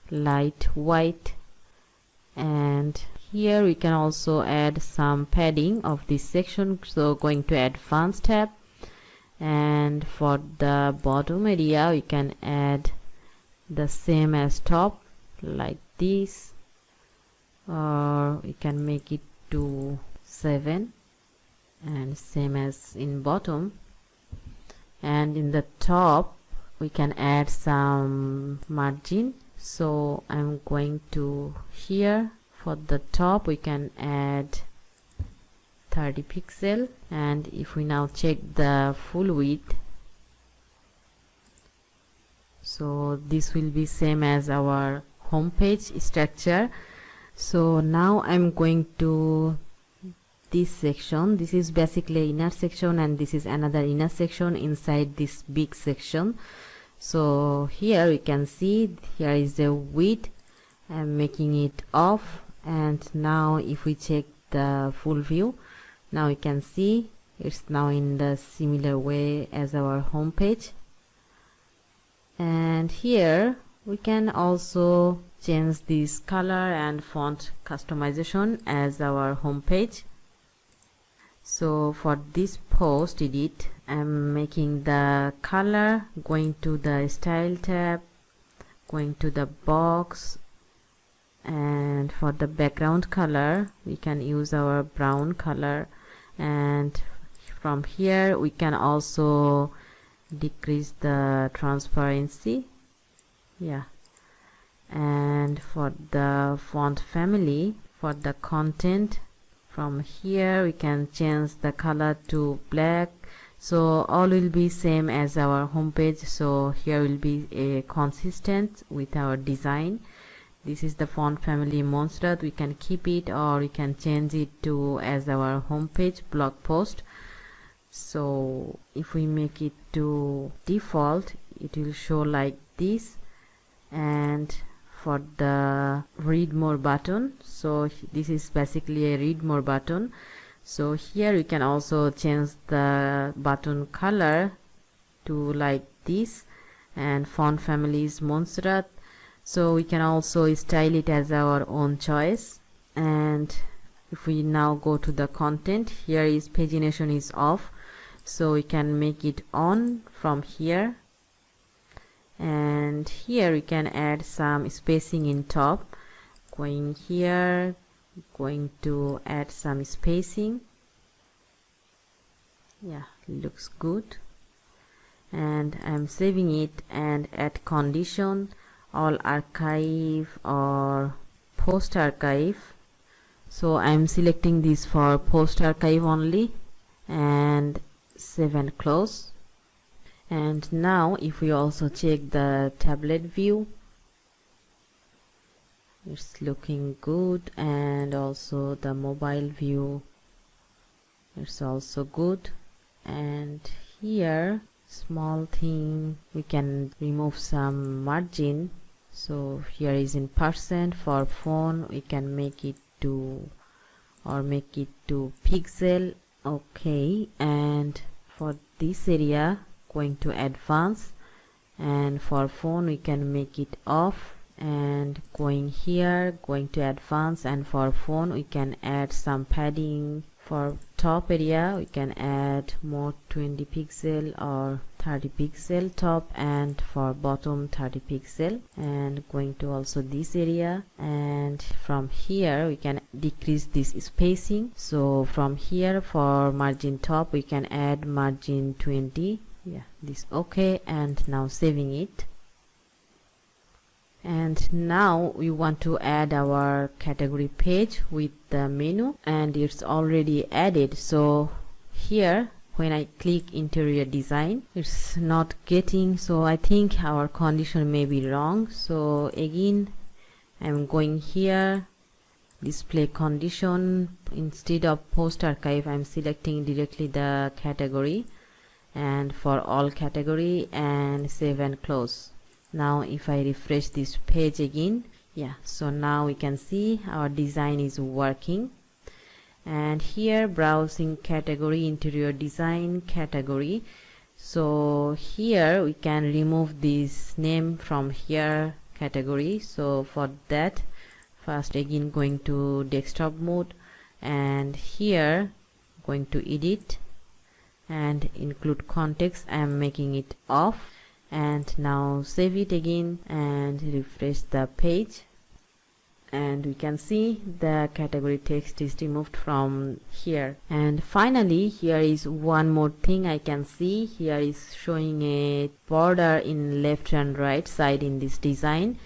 light white, and here we can also add some padding of this section. So going to advanced tab, and for the bottom area we can add the same as top like this, or we can make it to 7 and same as in bottom. And in the top we can add some margin. So I'm going to here, for the top we can add 30 pixel, and if we now check the full width, so this will be same as our home page structure. So now I'm going to this section. This is basically inner section, and this is another inner section inside this big section. So here we can see here is the width. I'm making it off, and now if we check the full view, now we can see it's now in the similar way as our home page. And here we can also change this color and font customization as our home page. So for this post edit, I'm making the color, going to the style tab, going to the box, and for the background color we can use our brown color, and from here we can also decrease the transparency. And for the font family, for the content, from here we can change the color to black. So all will be same as our home page. So here will be a consistent with our design. This is the font family Montserrat. We can keep it, or we can change it to as our home page blog post. So if we make it to default, it will show like this. And for the read more button, so this is basically a read more button. So here you can also change the button color to like this, and font family is Montserrat. So we can also style it as our own choice. And if we now go to the content, here is pagination is off, so we can make it on from here. And here we can add some spacing in top, going here, going to add some spacing. Looks good. And I'm saving it, and add condition all archive or post archive. So I'm selecting this for post archive only, and save and close. And now if we also check the tablet view, it's looking good, and also the mobile view, it's also good. And here small thing, we can remove some margin. So here is in percent. For phone we can make it to pixel. Okay, and for this area going to advanced, and for phone we can make it off, and going here going to advanced, and for phone we can add some padding. For top area we can add more 20 pixel or 30 pixel top, and for bottom 30 pixel, and going to also this area, and from here we can decrease this spacing. So from here for margin top we can add margin 20. Yeah, this okay, and now saving it. And now we want to add our category page with the menu, and it's already added. So here when I click interior design, it's not getting, so I think our condition may be wrong. So again I'm going here, display condition, instead of post archive I'm selecting directly the category, and for all category, and save and close. Now if I refresh this page again, yeah, so now we can see our design is working. And here browsing category, interior design category, so here we can remove this name from here category. So for that, first again going to desktop mode, and here going to edit and include context. I am making it off, and now save it again and refresh the page, and we can see the category text is removed from here. And finally here is one more thing I can see. Here is showing a border in left and right side in this design,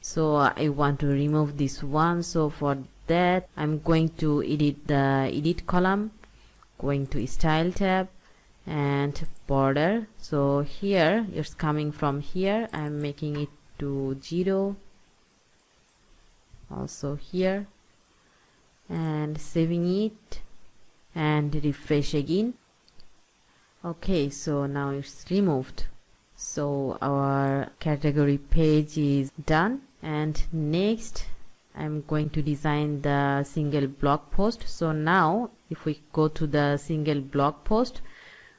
so I want to remove this one. So for that I'm going to edit the edit column, going to style tab and border. So here it's coming from here, I'm making it to 0, also here, and saving it and refresh again. Okay, so now it's removed. So our category page is done, and next I'm going to design the single blog post. So now if we go to the single blog post,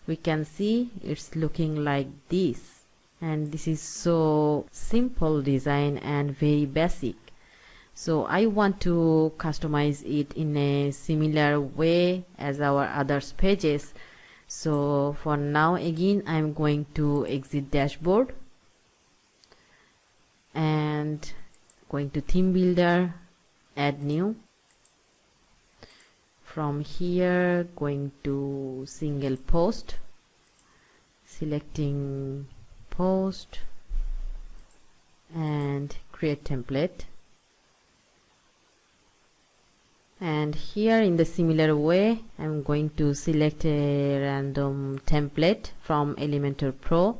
we can see it's looking like this, and this is so simple design and very basic. So I want to customize it in a similar way as our other pages. So for now again I'm going to exit dashboard and going to theme builder, add new. From here going to single post, selecting post and create template, and here in the similar way I'm going to select a random template from Elementor Pro.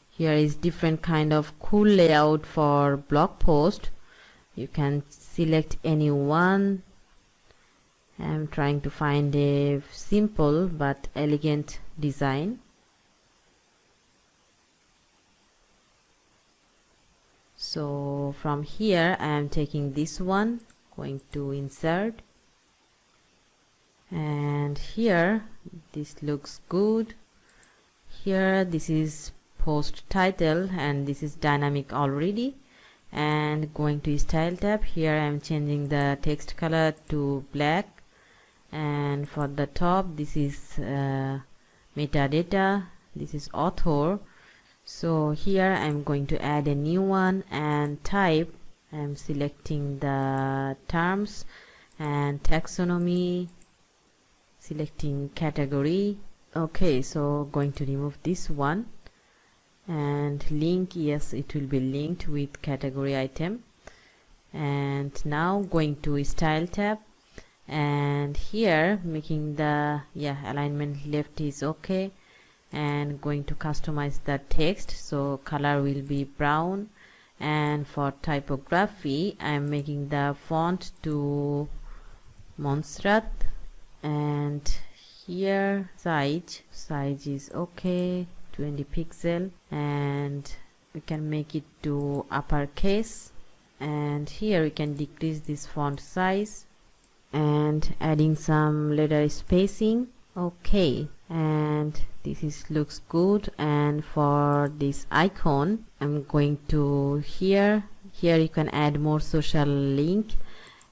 Here is different kind of cool layout for blog post. You can select any one. I'm trying to find a simple but elegant design. So from here I am taking this one, going to insert, and here this looks good. Here this is post title and this is dynamic already, and going to style tab. Here I am changing the text color to black, and for the top this is metadata, this is author. So here I'm going to add a new one, and type I'm selecting the terms and taxonomy, selecting category. Okay, so going to remove this one, and link, yes, it will be linked with category item. And now going to style tab, and here making the alignment left is okay, and going to customize the text, so color will be brown. And for typography I am making the font to Montserrat, and here size is okay, 20 pixel, and we can make it to uppercase, and here we can decrease this font size and adding some letter spacing. Okay, and this looks good. And for this icon, I'm going to here you can add more social link,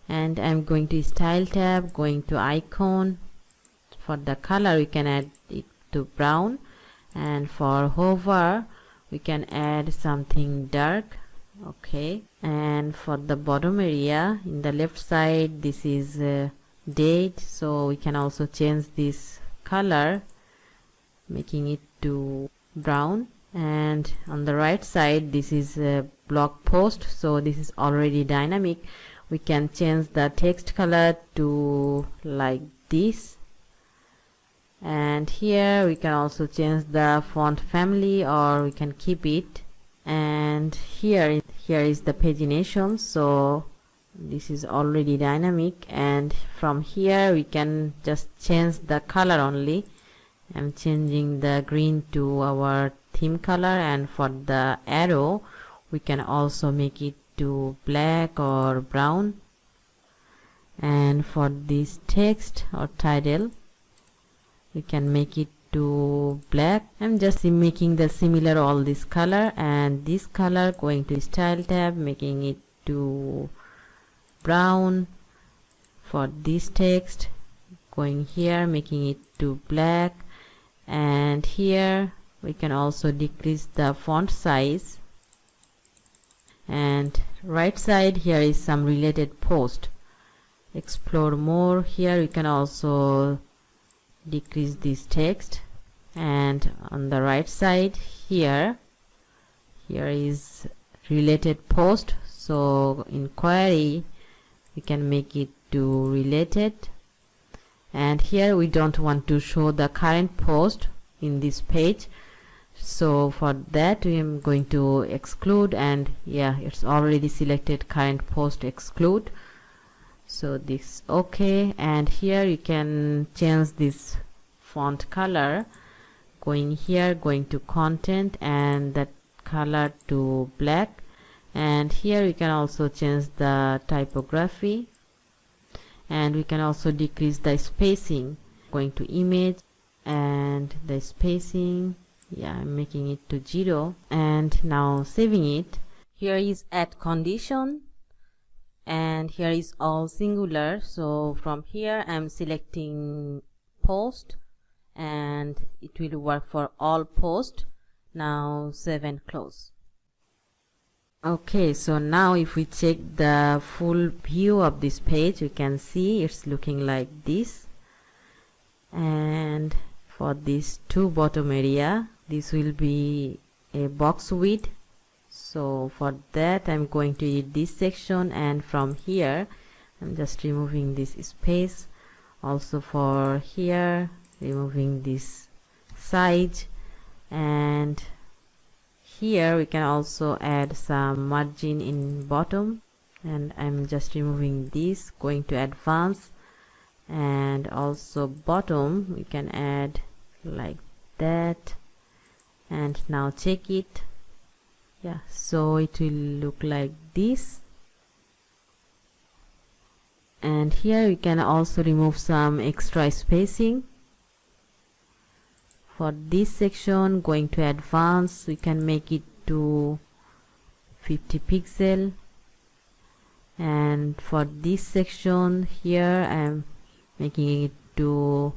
and I'm going to style tab, going to icon. For the color we can add it to brown, and for hover we can add something dark. Okay, and for the bottom area in the left side, this is date, so we can also change this color, making it to brown. And on the right side, this is a blog post, so this is already dynamic. We can change the text color to like this, and here we can also change the font family, or we can keep it. And here is the pagination, so this is already dynamic, and from here we can just change the color only. I'm changing the green to our theme color, and for the arrow we can also make it to black or brown. And for this text or title, we can make it to black. I'm just making the similar all this color, and this color going to style tab, making it to brown. For this text, going here, making it to black, and here we can also decrease the font size. And right side, here is some related post, explore more. Here you can also decrease this text. And on the right side, here is related post, so in query we can make it to related. And here we don't want to show the current post in this page, so for that we am going to exclude, and yeah, it's already selected current post, exclude. So this okay. And here you can change this font color, going here, going to content, and that color to black. And here we can also change the typography, and we can also decrease the spacing, going to image, and the spacing, yeah, I'm making it to 0. And now saving it. Here is add condition, and here is all singular, so from here I'm selecting post, and it will work for all post. Now save and close. Okay, so now if we check the full view of this page, we can see it's looking like this. And for this two bottom area, this will be a box width. So for that I'm going to edit this section, and from here I'm just removing this space. Also for here, removing this size, and here we can also add some margin in bottom, and I'm just removing this, going to advanced. And also bottom we can add like that, and now check it. Yeah, so it will look like this. And here we can also remove some extra spacing. For this section, going to advanced, we can make it to 50 pixel. And for this section here, I'm making it to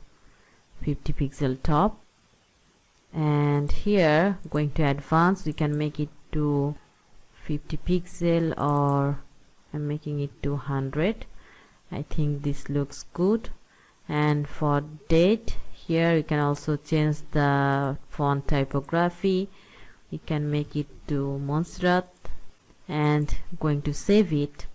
50 pixel top. And here, going to advanced, we can make it to 50 pixel, or I'm making it to 100. I think this looks good. And for date, here you can also change the font typography. We can make it to Montserrat, and going to save it.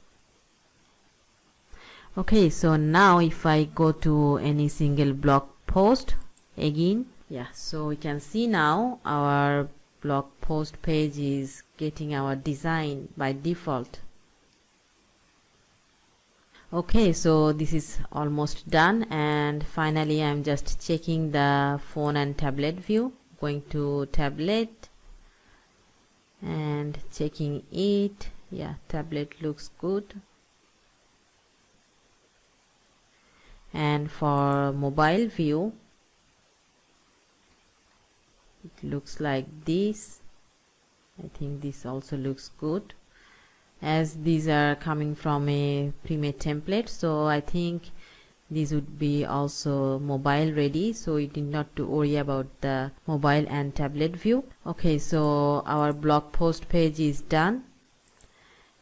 Okay, so now if I go to any single blog post again, yeah, so we can see now our blog post page is getting our design by default. Okay, so this is almost done, and finally I'm just checking the phone and tablet view. going to tablet and checking it. Yeah, tablet looks good. And for mobile view, it looks like this. I think this also looks good, as these are coming from a pre-made template, so I think these would be also mobile ready, so you need not to worry about the mobile and tablet view. Okay, so our blog post page is done,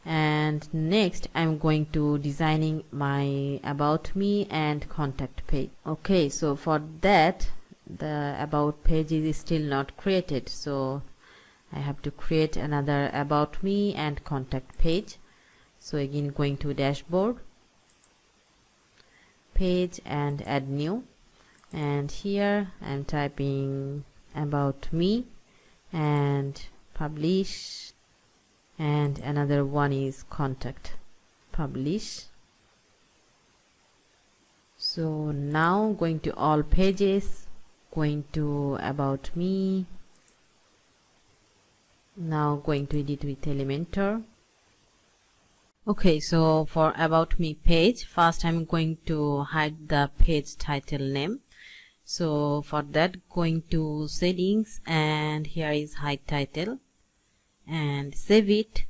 and next I'm going to designing my about me and contact page. Okay, so for that the about page is still not created, so I have to create another about me and contact page. So again, going to dashboard, page, and add new, and here I'm typing about me and publish, and another one is contact, publish. So now going to all pages, going to about me, now going to edit with Elementor. Okay, so for about me page, first I'm going to hide the page title name. So for that, going to settings, and here is hide title, and save it.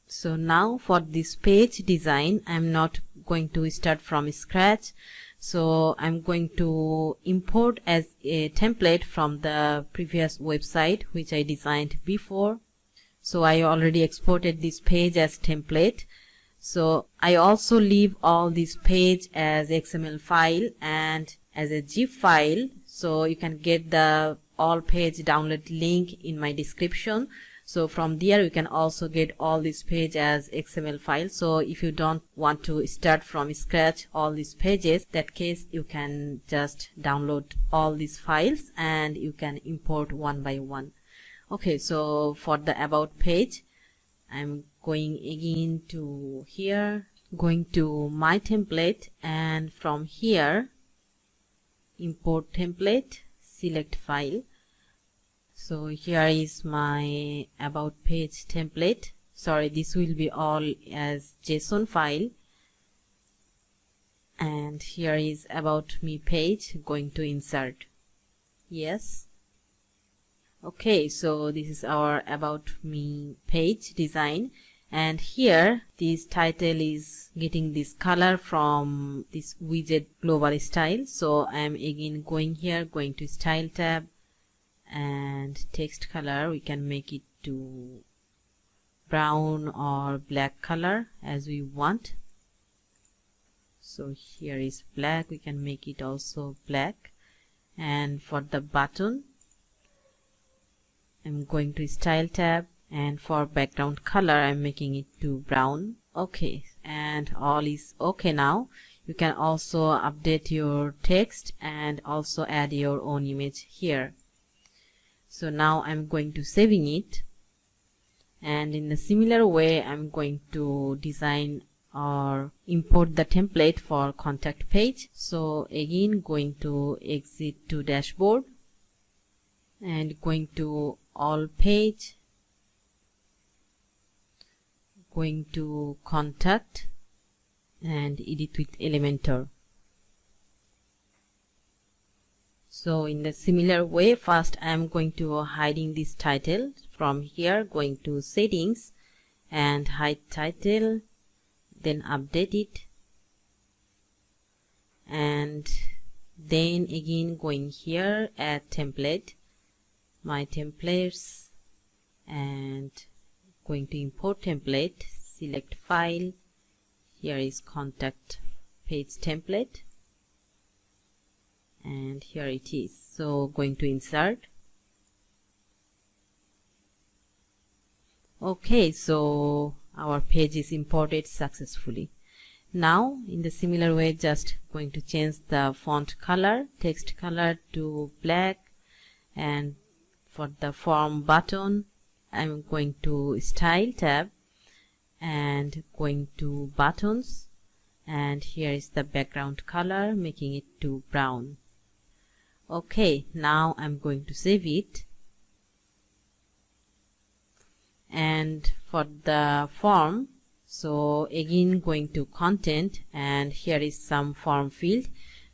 So now for this page design, I'm not going to start from scratch, so I'm going to import as a template from the previous website which I designed before. So I already exported this page as template. So I also leave all this page as XML file and as a zip file, so you can get the all page download link in my description. So from there you can also get all this page as XML file. So if you don't want to start from scratch all these pages, that case you can just download all these files and you can import one by one. Okay, so for the about page, I'm going again to here, going to my template, and from here import template, select file. So here is my about page template. Sorry, this will be all as JSON file. And here is about me page, going to insert. Yes. Okay, so this is our about me page design, and here this title is getting this color from this widget global style. So I'm again going here, going to style tab, and text color we can make it to brown or black color as we want. So here is black, we can make it also black. And for the button, I'm going to style tab, and for background color I'm making it to brown. Okay, and all is okay now. You can also update your text and also add your own image here. So now I'm going to saving it, and in a similar way I'm going to design or import the template for contact page. So again, going to exit to dashboard and going to all page, going to contact and edit with Elementor. So in the similar way, first I am going to hiding this title. From here, going to settings and hide title, then update it, and then again going here, add template, my templates, and going to import template, select file, here is contact page template, and here it is. So going to insert. Okay, so our page is imported successfully. Now in the similar way, just going to change the font color, text color to black, and for the form button I'm going to style tab and going to buttons, and here is the background color, making it to brown. Okay, now I'm going to save it. And for the form, so again going to content, and here is some form field.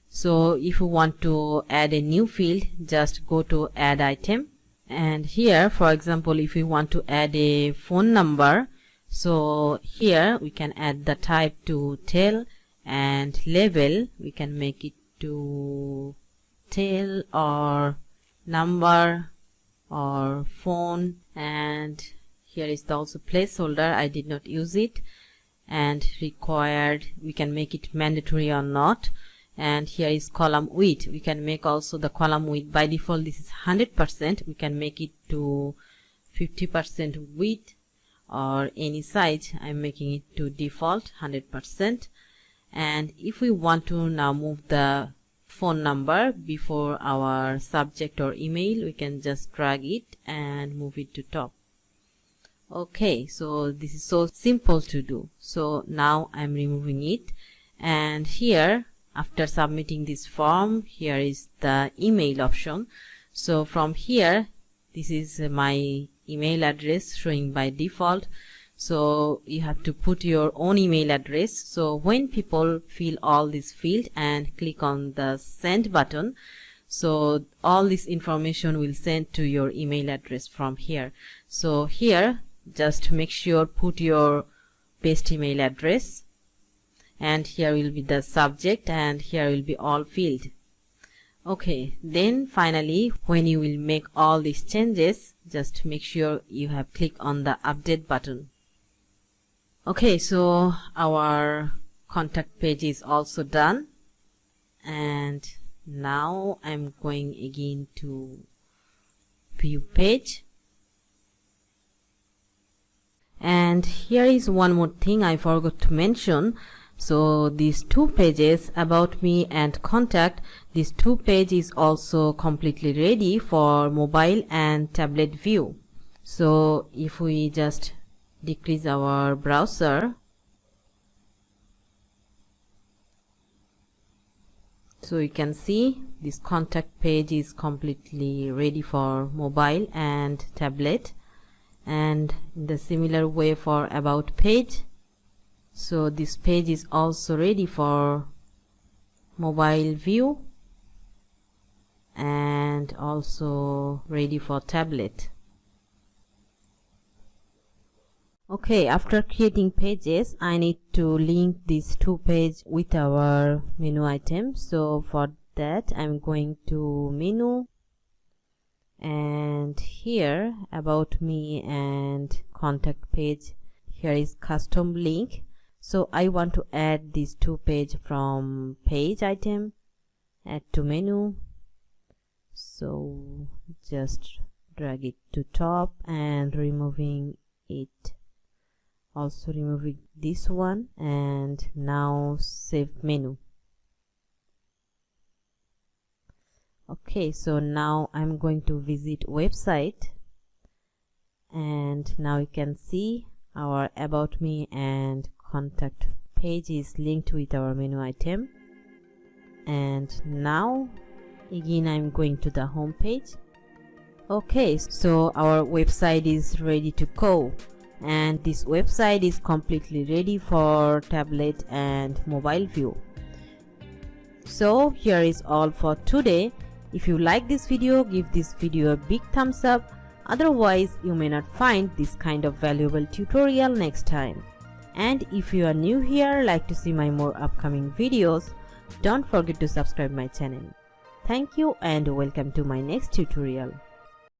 So if you want to add a new field, just go to add item, and here for example if we want to add a phone number, so here we can add the type to tel, and label we can make it to tel or number or phone, and here is the also placeholder, I did not use it, and required we can make it mandatory or not, and here is column width, we can make also the column width, by default this is 100%, we can make it to 50% width or any size, I'm making it to default 100%. And if we want to now move the phone number before our subject or email, we can just drag it and move it to top. Okay, so this is so simple to do. So now I'm removing it, and here after submitting this form, here is the email option. So from here, this is my email address showing by default, so you have to put your own email address. So when people fill all this field and click on the send button, so all this information will send to your email address from here. So here just make sure put your best email address, and here will be the subject, and here will be all field. Okay, then finally when you will make all these changes, just make sure you have clicked on the update button. Okay, so our contact page is also done, and now I'm going again to view page. And here is one more thing I forgot to mention. So these two pages, about me and contact, these two pages is also completely ready for mobile and tablet view. So if we just decrease our browser, so you can see this contact page is completely ready for mobile and tablet, and in the similar way for about page. So this page is also ready for mobile view and also ready for tablet. Okay, after creating pages, I need to link these two pages with our menu item. So for that I'm going to menu, and here about me and contact page, here is custom link. So I want to add these two pages from page item, add to menu, so just drag it to top and removing it, also removing this one, and now save menu. Okay, so now I'm going to visit website, and now you can see our about me and contact page is linked with our menu item. And now again I'm going to the home page. Okay, so our website is ready to go, and this website is completely ready for tablet and mobile view. So here is all for today. If you like this video, give this video a big thumbs up. Otherwise you may not find this kind of valuable tutorial next time. And if you are new here, like to see my more upcoming videos, don't forget to subscribe my channel. Thank you and welcome to my next tutorial.